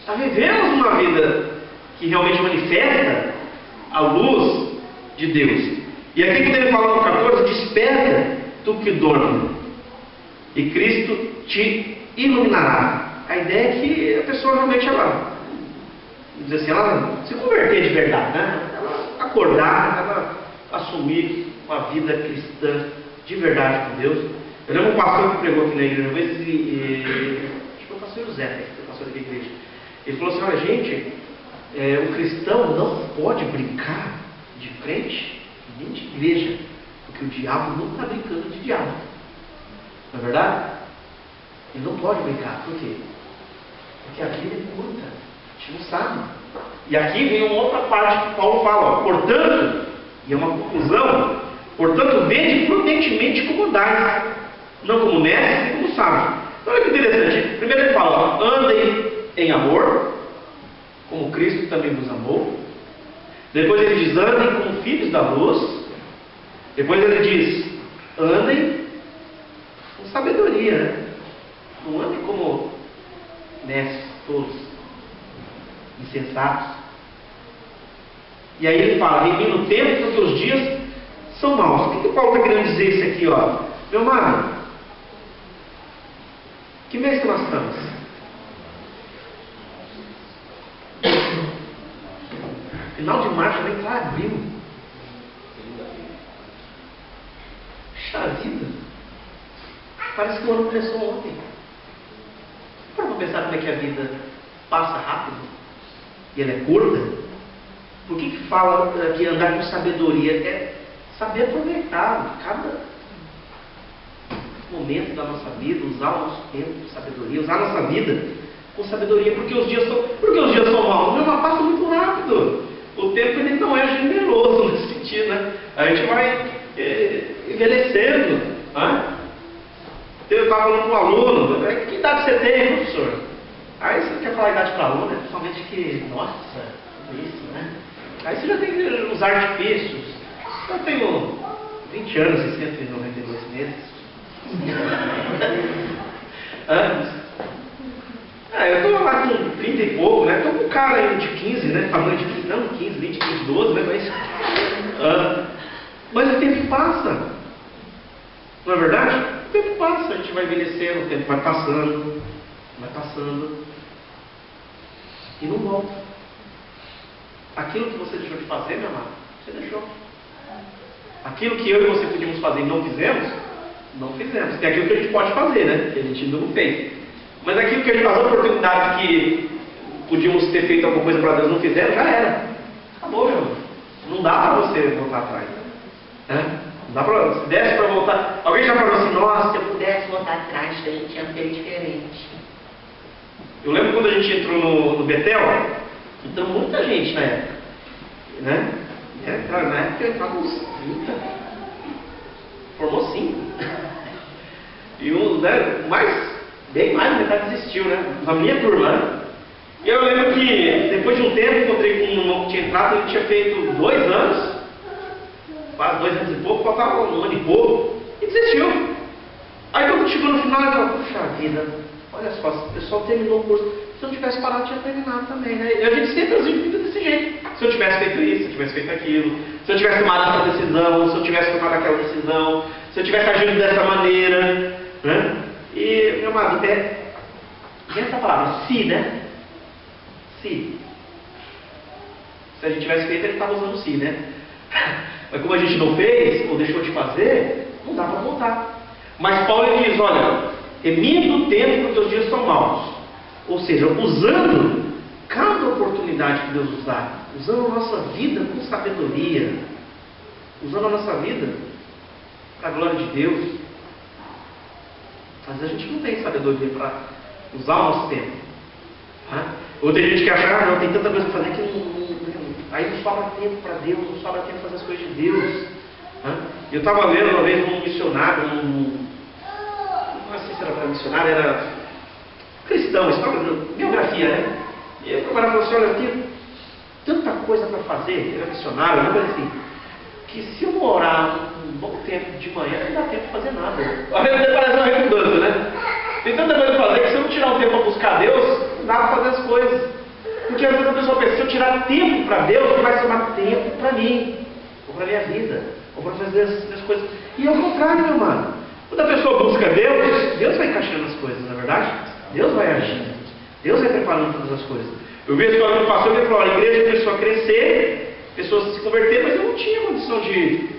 a vivermos uma vida que realmente manifesta a luz de Deus. E aqui quando ele fala no 14, desperta tu que dorme, e Cristo te iluminará. A ideia é que a pessoa realmente ela se converter de verdade, né? Ela acordar, ela assumir uma vida cristã de verdade com Deus. Eu lembro um pastor que pregou aqui na igreja uma vez, acho que foi o pastor José, que é pastor da igreja. Ele falou assim, olha gente, o cristão não pode brincar de frente nem de igreja, porque o diabo não está brincando de diabo. Não é verdade? Ele não pode brincar. Por quê? Porque a vida é curta. A gente não sabe. E aqui vem uma outra parte que Paulo fala. Ó, portanto, e é uma conclusão, portanto, vede prudentemente como dais, não como mestres e como sábios. Olha que interessante. Primeiro ele fala, ó, andem em amor. como Cristo também nos amou. Depois ele diz, andem como filhos da luz. Depois ele diz, andem com sabedoria, né? Não andem como mestres todos, insensatos. E aí ele fala, remindo o tempo porque os dias são maus. O que Paulo está querendo dizer isso aqui, ó? Meu amado, que mês que nós estamos? Final de março, vai entrar abril. Puxa vida! Parece que o ano começou ontem. Para pensar como é que a vida passa rápido e ela é curta. Por que fala que andar com sabedoria? É saber aproveitar cada momento da nossa vida, usar o nosso tempo com sabedoria, usar a nossa vida com sabedoria, porque os dias são maus. Não, passa muito rápido. O tempo ele não é generoso nesse sentido, né? A gente vai envelhecendo, né? Eu estava falando com um aluno, que idade você tem, professor? Aí você quer falar a idade para aluno, principalmente que, nossa, isso, né? Aí você já tem os artifícios. Eu tenho 20 anos e 192 meses. Eu estou lá com 30 e pouco, né? Estou com um cara aí de 15, né? Tamanho de 15, não, 15, 20, 15, 12, né? Mas o tempo passa. Não é verdade? O tempo passa, a gente vai envelhecendo, o tempo vai passando. E não volta. Aquilo que você deixou de fazer, meu amado, você deixou. Aquilo que eu e você podíamos fazer e não fizemos, não fizemos. Tem aquilo que a gente pode fazer, né? Que a gente ainda não fez. Mas aquilo que a gente, as oportunidades que podíamos ter feito alguma coisa para Deus não fizeram, já era. Acabou, meu irmão. Não dá para você voltar atrás. Né? Não dá para, se desse para voltar. Alguém já falou assim, nossa, se eu pudesse voltar atrás, a gente ia ser diferente. Eu lembro quando a gente entrou no Betel, entrou muita gente na época. Né? Na época eu entrava uns 30. Formou 5. E bem mais da metade desistiu, né? Na minha turma, né? E eu lembro que depois de um tempo encontrei com um irmão que tinha entrado, ele tinha feito 2 anos, quase 2 anos e pouco, faltava 1 ano e pouco, e desistiu. Aí quando chegou no final, ele falou, puxa vida, olha só, o pessoal terminou o curso. Se eu não tivesse parado, tinha terminado também, né? E a gente sempre vive desse jeito. Se eu tivesse feito isso, se eu tivesse feito aquilo, se eu tivesse tomado essa decisão, se eu tivesse tomado aquela decisão, se eu tivesse agido dessa maneira, né? E, meu amado, e essa palavra, se, né? Se a gente tivesse feito, ele estava usando se, né? Mas como a gente não fez, ou deixou de fazer, não dá para voltar. Mas Paulo ele diz, olha, remindo o tempo porque os dias são maus. Ou seja, usando cada oportunidade que Deus nos dá, usando a nossa vida com sabedoria, usando a nossa vida para a glória de Deus. Às vezes a gente não tem sabedoria para usar o nosso tempo. Né? Ou tem gente que acha, não, tem tanta coisa para fazer que aí não sobra tempo para Deus, não sobra tempo para fazer as coisas de Deus. Né? Eu estava lendo uma vez um missionário, não sei se era missionário, era cristão, história, biografia, né? E ele falou assim, olha, eu tenho tanta coisa para fazer, ele era missionário, eu lembro assim, que se eu não orar um bom tempo de manhã, não dá tempo de fazer nada. Parece uma redundância, né? Tem tanta coisa para fazer que se eu não tirar um tempo para buscar Deus, não dá para fazer as coisas. Porque às vezes a pessoa pensa, se eu tirar tempo para Deus, não vai sobrar tempo para mim, ou para minha vida, ou para fazer as coisas. E ao contrário, meu mano. Quando a pessoa busca Deus, Deus vai encaixando as coisas, não é verdade? Deus vai agindo. Deus vai preparando todas as coisas. Eu vi a história do pastor que falou, a igreja começou a crescer, pessoas se converteram, mas eu não tinha condição de...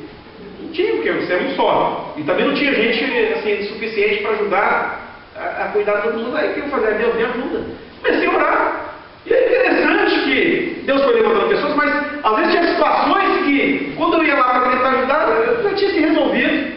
Não tinha, porque você é um só. E também não tinha gente assim, suficiente para ajudar a cuidar de todo mundo. Aí o que eu fazia? Deus me ajuda. Comecei a orar. E é interessante que Deus foi levantando pessoas, mas às vezes tinha situações que, quando eu ia lá para tentar ajudar, eu já tinha se resolvido.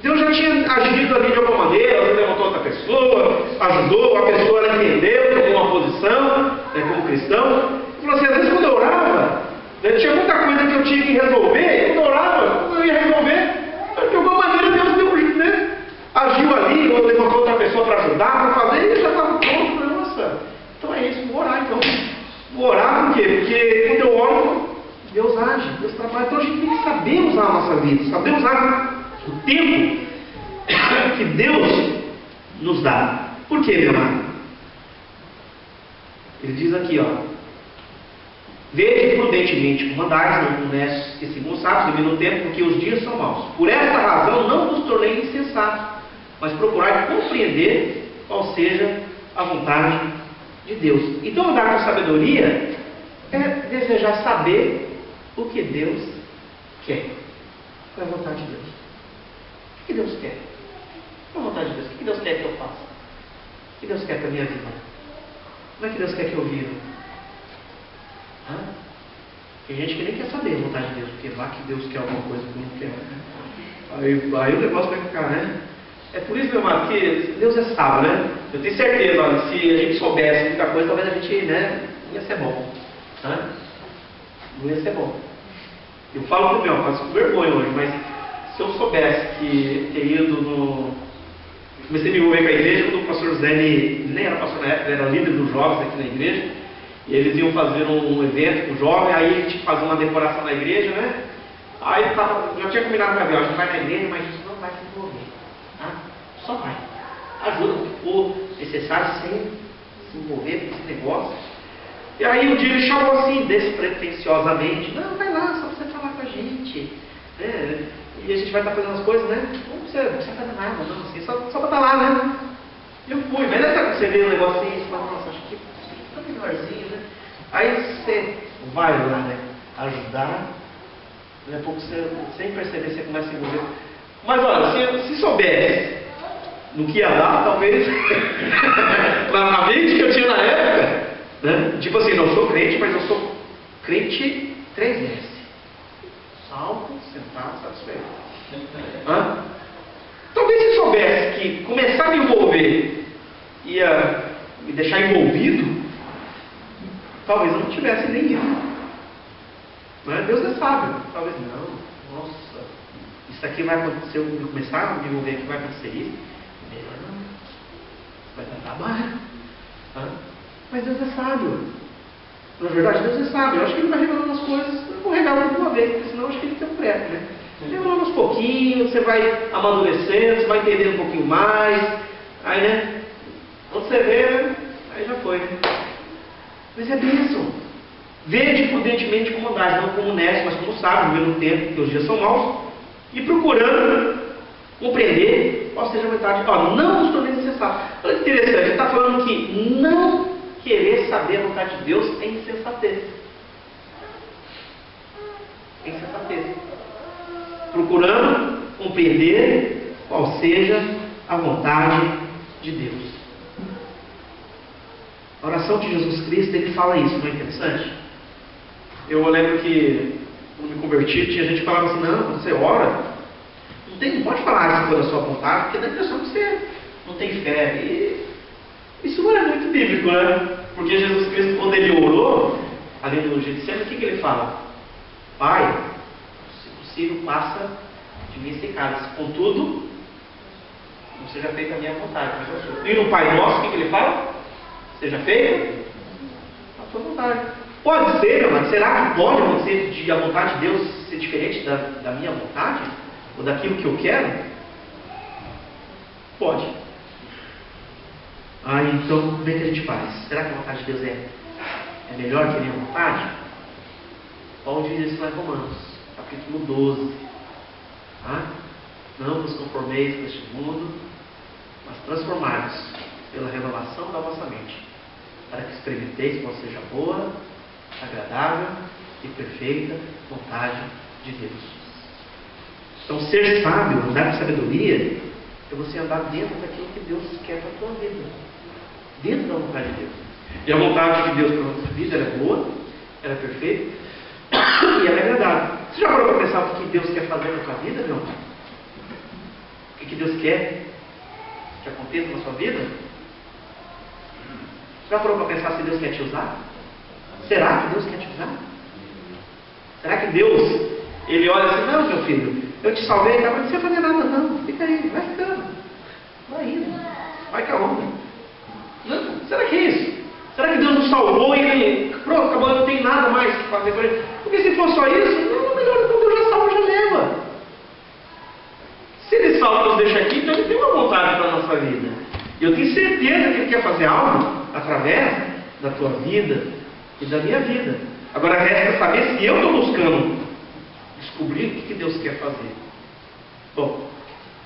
Deus já tinha agido ali de alguma maneira, às vezes levantou outra pessoa, ajudou, a pessoa ela entendeu, tomou uma posição, né, como cristão. E falou assim, às vezes quando eu orava, né, tinha muita coisa que eu tinha que resolver, e quando eu orava, quando eu ia resolver, de alguma maneira Deus deu um jeito, né? Agiu ali, ou levantou outra pessoa para ajudar, para fazer, e eu já estava pronto. Falei, nossa, então é isso, vou orar então. Orar por quê? Porque quando eu oro, Deus age, Deus trabalha. Então a gente tem que saber usar a nossa vida, saber usar o tempo que Deus nos dá. Por quê, meu amado? Ele diz aqui, ó: vede prudentemente como andais, não conhece que segundo sábios, domina o tempo, porque os dias são maus. Por esta razão não vos tornei insensatos, mas procurai compreender qual seja a vontade de Deus. Então andar com sabedoria é desejar saber o que Deus quer. Qual é a vontade de Deus? O que Deus quer? Qual é a vontade de Deus? O que Deus quer que eu faça? O que Deus quer para a minha vida? Como é que Deus quer que eu viva? Tem gente que nem quer saber a vontade de Deus, porque lá que Deus quer alguma coisa que não quer. Aí o negócio vai ficar, né? É por isso, meu amado, que Deus é sábio, né? Eu tenho certeza, olha, se a gente soubesse muita coisa, talvez a gente, né, não ia ser bom. Não ia ser bom. Eu falo pro meu, faço com vergonha hoje, mas se eu soubesse que ter ido no... Comecei a me envolver com a igreja quando o pastor José, ele nem era pastor na época, ele era líder dos jovens aqui na igreja, e eles iam fazer um evento com o jovem, aí a gente fazia uma decoração na igreja, né? Aí já tinha combinado com a gente vai na igreja, mas isso não vai se envolver. Só vai. Ajuda o que for necessário sem se envolver com esse negócio. E aí um dia ele chamou assim, despretensiosamente: não, vai lá, só pra você falar com a gente. E a gente vai estar fazendo as coisas, né? Não precisa fazer nada, não, assim, só pra estar lá, né? E eu fui, mas aí você vê o negócio assim, você fala: nossa, acho que tá melhorzinho, né? Aí você vai lá, né? Ajudar, daqui a pouco você, sem perceber, você começa a envolver. Mas olha, se soubesse no que ia dar, talvez, na mente que eu tinha na época, né? Tipo assim, não sou crente, mas eu sou crente 3S. Salvo, sentado, satisfeito. Talvez se soubesse que começar a me envolver ia me deixar envolvido, talvez eu não tivesse nem ido. Né? Deus é sábio. Talvez não. Nossa, isso aqui vai acontecer, eu começar a me envolver aqui, vai acontecer isso. Melhor não. Vai dar trabalho. Mas Deus é sábio. Na verdade, Deus é sábio. Eu acho que Ele vai revelando as coisas. Eu não vou revelar de uma vez, porque senão eu acho que Ele tem um pressa, né? Revelando aos pouquinhos, você vai amadurecendo, você vai entendendo um pouquinho mais. Aí, né? Quando você vê, né? Aí já foi, né? Mas é bênção. Vede prudentemente como andais, não como necios, mas como sábios, vivendo o tempo, porque os dias são maus, e procurando compreender qual seja a vontade. Não nos torneis insensatos. Olha que interessante, ele está falando que não querer saber a vontade de Deus é insensatez. É insensatez. Procurando compreender qual seja a vontade de Deus. A oração de Jesus Cristo, ele fala isso, não é interessante? Eu lembro que, quando me converti, tinha gente que falava assim: não, quando você ora, não pode falar se for da sua vontade, porque dá a impressão que você não tem fé. E isso não é muito bíblico, né? Porque Jesus Cristo, quando ele orou, ali no Getsemane, o que ele fala? Pai, se possível, passa de mim esse cálice. Contudo, não seja feita a minha vontade, mas a sua. E no Pai Nosso, o que ele fala? Seja feita a sua vontade. Pode ser, meu irmão, será que pode acontecer de a vontade de Deus ser diferente da minha vontade? Ou daquilo que eu quero? Pode. Então, como é que a gente faz? Será que a vontade de Deus é melhor que a minha vontade? Paulo diz isso lá em Romanos, capítulo 12. Não vos conformeis com este mundo, mas transformai-vos pela renovação da vossa mente, para que experimenteis qual seja a boa, agradável e perfeita vontade de Deus. Então, ser sábio, andar com sabedoria, é você andar dentro daquilo que Deus quer para a tua vida, dentro da vontade de Deus. E a vontade de Deus para a nossa vida, ela é boa, ela é perfeita e ela é agradável. Você já parou para pensar o que Deus quer fazer na tua vida, meu irmão? O que Deus quer que aconteça na sua vida? Já parou para pensar se Deus quer te usar? Será que Deus quer te usar? Será que Deus, Ele olha assim: não, meu filho, eu te salvei, mas não precisa fazer nada não, fica aí, vai ficando, vai indo, vai que a onda. Não, será que é isso? Será que Deus nos salvou e Ele, pronto, fazer para ele. Porque se for só isso, não, melhor, quando Deus já salva, já leva. Se Ele salva e nos deixa aqui, então Ele tem uma vontade para a nossa vida. E eu tenho certeza que Ele quer fazer algo através da tua vida e da minha vida. Agora resta saber se eu estou buscando descobrir o que Deus quer fazer. Bom,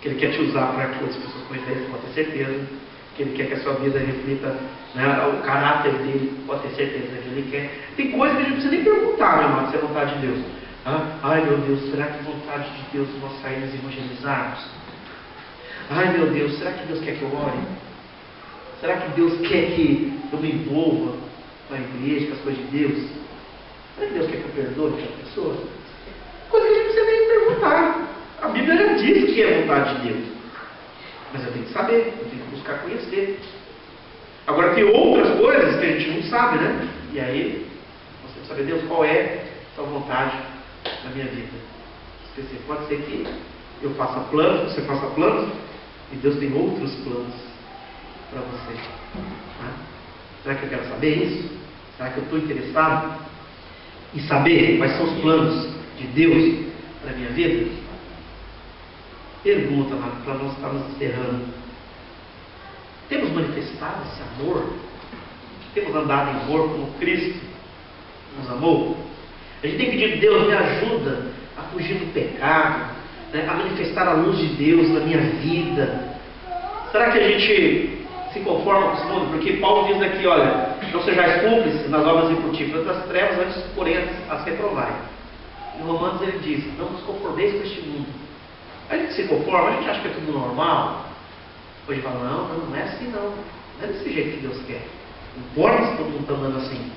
que Ele quer te usar para que outras pessoas conheçam, pode ter certeza. Que Ele quer que a sua vida reflita, né, o caráter dele, pode ter certeza que Ele quer. Tem coisas que a gente não precisa nem perguntar, meu amado, se é vontade de Deus. Ai meu Deus, será que é vontade de Deus nós sairmos e evangelizarmos? Ai meu Deus, será que Deus quer que eu ore? Será que Deus quer que eu me envolva com a igreja, com as coisas de Deus? Será que Deus quer que eu perdoe as pessoas? Coisa que a gente não precisa nem perguntar. A Bíblia já diz que é vontade de Deus. Mas eu tenho que saber, eu tenho que buscar conhecer. Agora tem outras coisas que a gente não sabe, né? E aí, nós temos que saber, Deus, qual é a sua vontade na minha vida. Pode ser que eu faça planos, você faça planos, e Deus tem outros planos para você. Né? Será que eu quero saber isso? Será que eu estou interessado em saber quais são os planos de Deus para a minha vida? Pergunta para nós estarmos encerrando. Temos manifestado esse amor? Temos andado em amor como Cristo nos amou? A gente tem pedido, Deus, me ajuda a fugir do pecado, né, a manifestar a luz de Deus na minha vida. Será que a gente se conforma com esse mundo? Porque Paulo diz aqui, olha, não sejais cúmplices nas obras infrutíferas das trevas, antes porém as reprovai. Em Romanos ele diz, não nos conformeis com este mundo. A gente se conforma, a gente acha que é tudo normal. Hoje fala, não é assim não. Não é desse jeito que Deus quer. Não importa se todo mundo está andando assim.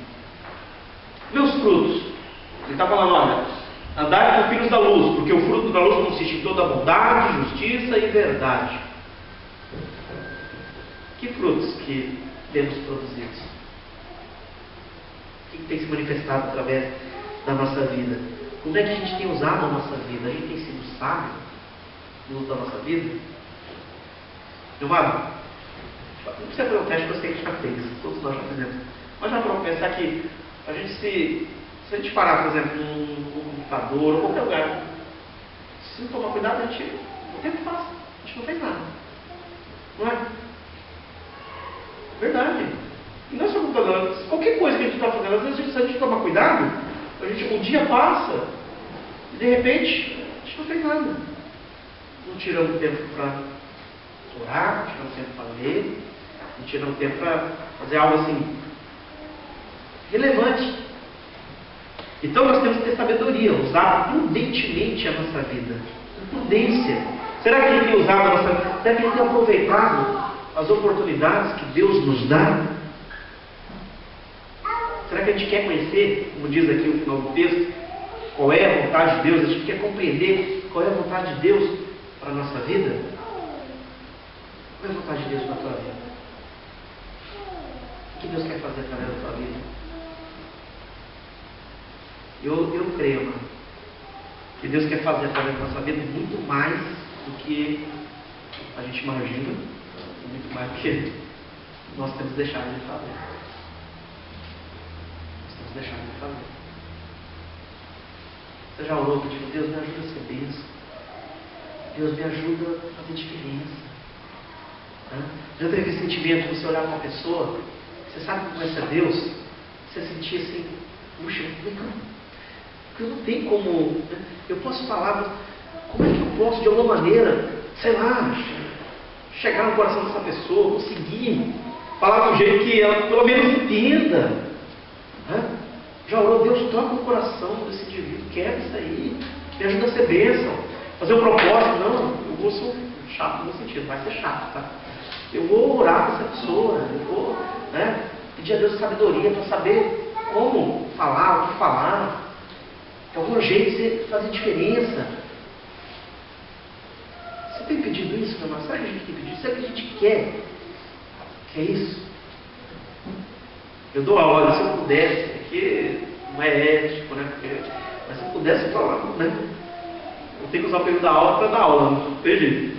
Meus frutos. Ele está falando, olha, andar com filhos da luz, porque o fruto da luz consiste em toda bondade, justiça e verdade. Que frutos que temos produzidos? O que tem se manifestado através da nossa vida? Como é que a gente tem usado a nossa vida? A gente tem sido sábio no uso da nossa vida? Meu amado, não precisa fazer um teste, que eu sei que já fez, todos nós já fizemos. Mas já vamos pensar que a gente se a gente parar, por exemplo, num computador ou qualquer lugar, se não tomar cuidado, a gente, o tempo passa, a gente não fez nada. Não é? Verdade. E não é só computador, qualquer coisa que a gente está fazendo, às vezes se a gente tomar cuidado, um dia passa e de repente a gente não fez nada. Não tiramos tempo para orar, não tiramos tempo para ler, não tiramos tempo para fazer algo assim relevante. Então nós temos que ter sabedoria, usar prudentemente a nossa vida. Prudência. Será que a gente tem usado a nossa vida? Será que a gente tem aproveitado as oportunidades que Deus nos dá? Será que a gente quer conhecer, como diz aqui no final do texto, qual é a vontade de Deus? A gente quer compreender qual é a vontade de Deus para a nossa vida? Qual é a vontade de Deus para a tua vida? O que Deus quer fazer através da tua vida? Eu creio, mano, que Deus quer fazer através da nossa vida muito mais do que a gente imagina, muito mais do que nós temos deixado de fazer. Nós temos deixado de fazer. Você já orou que tipo, Deus me ajuda a ser bênção? Deus me ajuda a fazer diferença. Já teve esse sentimento de você olhar para uma pessoa, você sabe que conhece a Deus, você sentir assim, puxa, eu não tenho como, né? Eu posso falar, mas como é que eu posso de alguma maneira, sei lá, chegar no coração dessa pessoa, conseguir falar de um jeito que ela pelo menos entenda, né? Já orou, Deus, toca o coração desse indivíduo, quebra isso aí, me ajuda a ser bênção, fazer um propósito. Não, eu vou ser chato no sentido, vai ser chato, tá? Eu vou orar para essa pessoa, eu vou, né, pedir a Deus sabedoria para saber como falar, o que falar, de algum jeito de fazer diferença. Você tem pedido isso, meu irmão? Será que a gente tem pedido? Será que a gente quer? Quer isso? Eu dou aula, se eu pudesse, porque não é ético, né? Mas se eu pudesse falar, né? Eu tenho que usar o período da aula para dar aula, não tem jeito.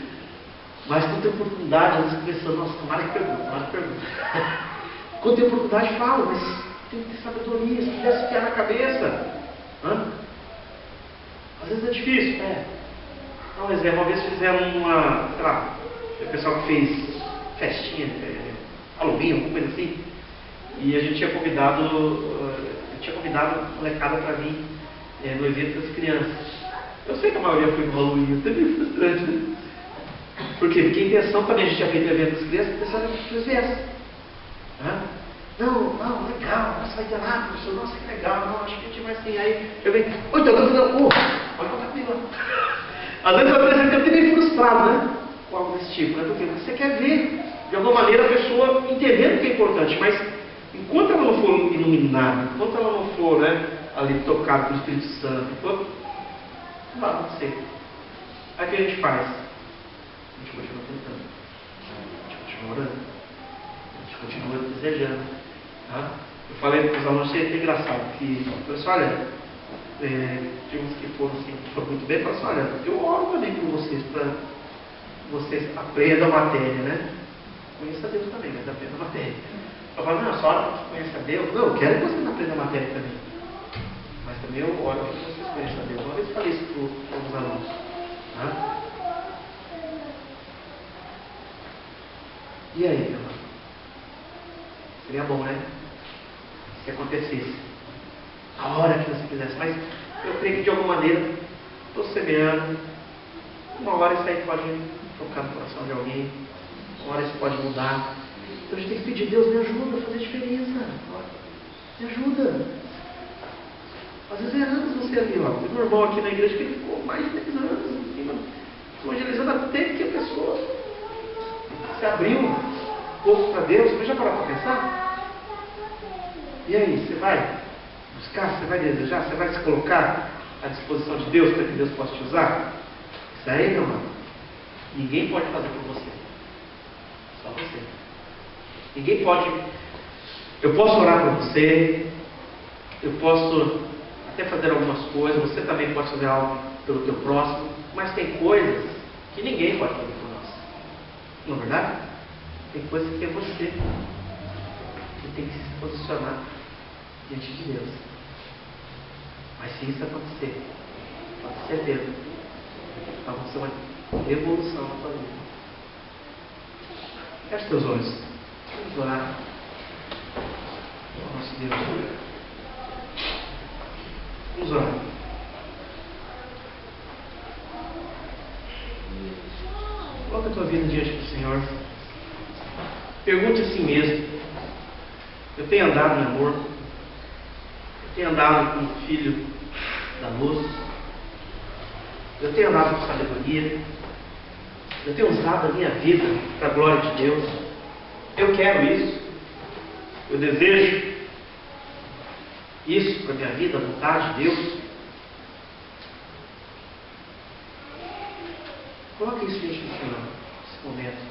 Mas quando tem oportunidade, às vezes pensando, nossa, tomara que pergunta. Quando tem oportunidade, falo, mas tem que ter sabedoria. sabedoria, se quisesse ficar na cabeça. Às vezes é difícil. Dá um exemplo, uma vez fizeram uma, sei lá, o pessoal que fez festinha, Halloween, alguma coisa assim, e a gente tinha convidado a molecada para vir no evento das crianças. Eu sei que a maioria foi no Halloween, até meio frustrante, né? Por quê? Porque a intenção, quando a gente tinha feito o evento das crianças, a pessoa era que eles viessem. Não, legal, nossa, vai ter lá, professor, nossa, que legal, não, acho que a gente vai assim. Aí eu venho, oi, então, pode contar comigo lá. Às vezes vai parecer que eu fico meio frustrado, né? Com algo desse tipo, né? Porque você quer ver, de alguma maneira, a pessoa entendendo o que é importante, mas enquanto ela não for iluminada, enquanto ela não for, né, ali tocada pelo Espírito Santo, enquanto não vai acontecer. Aí o que a gente faz? A gente continua tentando, a gente continua orando, a gente continua desejando. Eu falei para os alunos, achei engraçado, que eu falei assim, olha, tinha uns que foram assim, que foram muito bem, eu falei assim, olha, eu oro também por vocês, para vocês aprendam a matéria, né? Conheça a Deus também, mas aprenda a matéria. Eu falo, não, só ora que conheça a Deus. Não, eu quero que vocês aprendam a matéria também. Mas também eu oro que vocês conheçam a Deus. Uma vez eu falei isso para os alunos. E aí, meu irmão? Seria bom, né? Se acontecesse. A hora que você quisesse. Mas eu creio que de alguma maneira, estou semeando. Uma hora isso aí pode tocar no coração de alguém. Uma hora isso pode mudar. Então a gente tem que pedir, Deus, me ajuda a fazer diferença. Me ajuda. Às vezes é anos você ali, ó. Tem um irmão aqui na igreja que ele ficou mais de 10 anos evangelizando até que a pessoa se abriu um pouco para Deus. Você já parou para pensar? E aí, você vai buscar, você vai desejar, você vai se colocar à disposição de Deus para que Deus possa te usar? Isso aí, meu irmão, ninguém pode fazer por você. Só você. Ninguém pode. Eu posso orar por você, eu posso até fazer algumas coisas, você também pode fazer algo pelo teu próximo, mas tem coisas que ninguém pode fazer por nós. Não é verdade? Tem coisas que é você que tem que se posicionar diante de Deus. Mas se isso acontecer, pode ter certeza, vai acontecer uma revolução na tua vida. Feche teus olhos. Vamos orar ao nosso Deus. Vamos orar. Coloca a tua vida diante do Senhor. Pergunte a si mesmo: eu tenho andado em amor? Eu tenho andado como filho da luz? Eu tenho andado com sabedoria? Eu tenho usado a minha vida para a glória de Deus? Eu quero isso. Eu desejo isso para a minha vida, a vontade de Deus. Coloque isso diante do Senhor, nesse momento.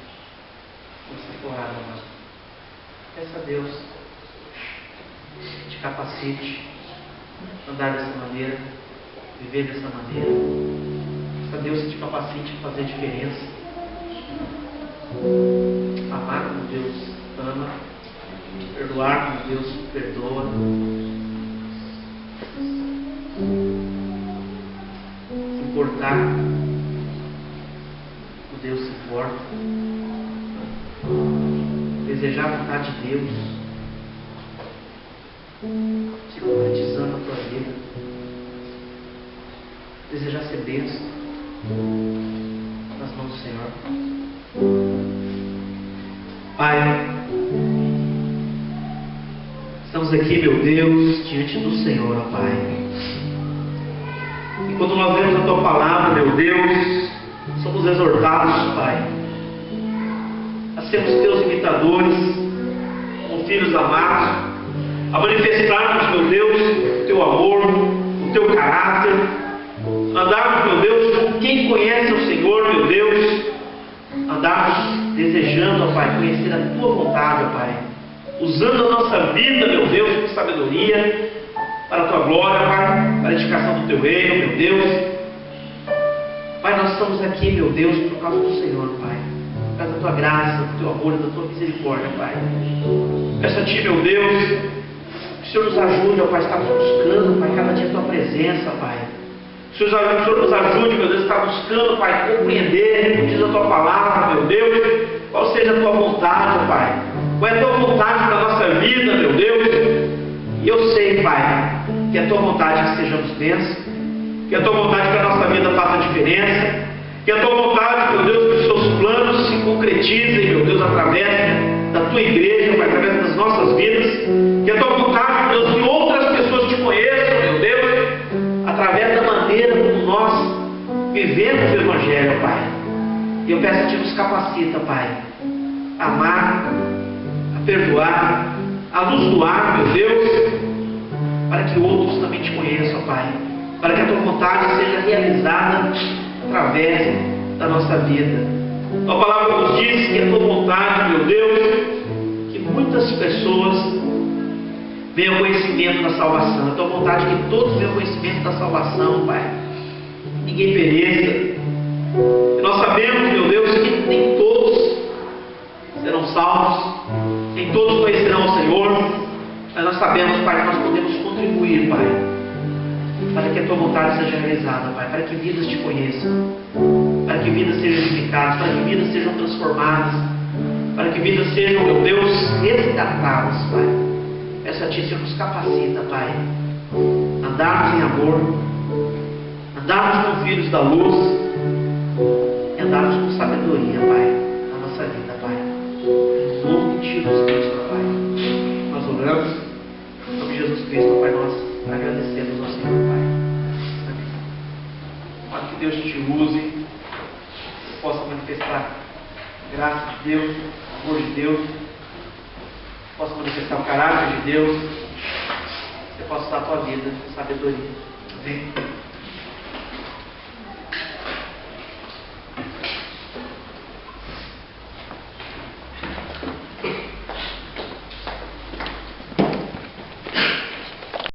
Você for orar, irmão. Peça a Deus te capacite a andar dessa maneira, viver dessa maneira. Peça a Deus que te capacite a fazer diferença. Amar como Deus ama, perdoar como Deus perdoa, se importar como Deus se importa, desejar a vontade de Deus, se concretizando na tua vida, desejar ser bênção nas mãos do Senhor. Pai, estamos aqui, meu Deus, diante do Senhor, ó Pai. E quando nós vemos a Tua palavra, meu Deus, somos exortados, Pai, a sermos Teus imitadores, como filhos amados, a manifestarmos, meu Deus, o Teu amor, o Teu caráter, andarmos, meu Deus, como quem conhece o Senhor, meu Deus, andarmos desejando, ó Pai, conhecer a Tua vontade, ó Pai, usando a nossa vida, meu Deus, com sabedoria, para a Tua glória, Pai, para a edificação do Teu reino, meu Deus. Pai, nós estamos aqui, meu Deus, por causa do Senhor, Pai, por causa da Tua graça, do Teu amor e da Tua misericórdia, Pai. Peço a Ti, meu Deus, o Senhor nos ajude, ó Pai, estamos buscando, Pai, cada dia a Tua presença, Pai. Que o Senhor nos ajude, meu Deus, está buscando, Pai, compreender, como diz a Tua palavra, meu Deus, qual seja a Tua vontade, ó Pai. Qual é a Tua vontade para a nossa vida, meu Deus. E eu sei, Pai, que é a Tua vontade que sejamos bênçãos, que é a Tua vontade que a nossa vida faça diferença, que é a Tua vontade, meu Deus, que os Seus planos se concretizem, meu Deus, através da Tua igreja, Pai, através das nossas vidas, que é a Tua vontade, meu Deus, que outras pessoas te conheçam, meu Deus, através da maneira como nós vivemos o Evangelho, Pai. E eu peço a Ti, nos capacita, Pai, a amar, a perdoar, a nos doar, meu Deus, para que outros também te conheçam, Pai, para que a Tua vontade seja realizada através da nossa vida. A Tua palavra nos diz que é a Tua vontade, meu Deus, que muitas pessoas venham ao conhecimento da salvação. É a Tua vontade que todos venham ao conhecimento da salvação, Pai. Ninguém pereça. E nós sabemos, meu Deus, que nem todos serão salvos, nem todos conhecerão o Senhor, mas nós sabemos, Pai, que nós podemos contribuir, Pai, para que a Tua vontade seja realizada, Pai, para que vidas te conheçam, para que vidas sejam edificadas, para que vidas sejam transformadas, para que vidas sejam, meu Deus, resgatadas, Pai. Peço a Ti, Senhor, nos capacita, Pai, andarmos em amor, andarmos como filhos da luz e andarmos com sabedoria, Pai, na nossa vida, Pai. Em nome de Jesus Cristo, Pai, nós oramos, em nome de Jesus Cristo, Pai, nós agradecemos ao Senhor, Pai. Amém. Para que Deus te use, que possa manifestar a graça de Deus, o amor de Deus, possa manifestar o caráter de Deus, você possa dar a tua vida com sabedoria. Amém.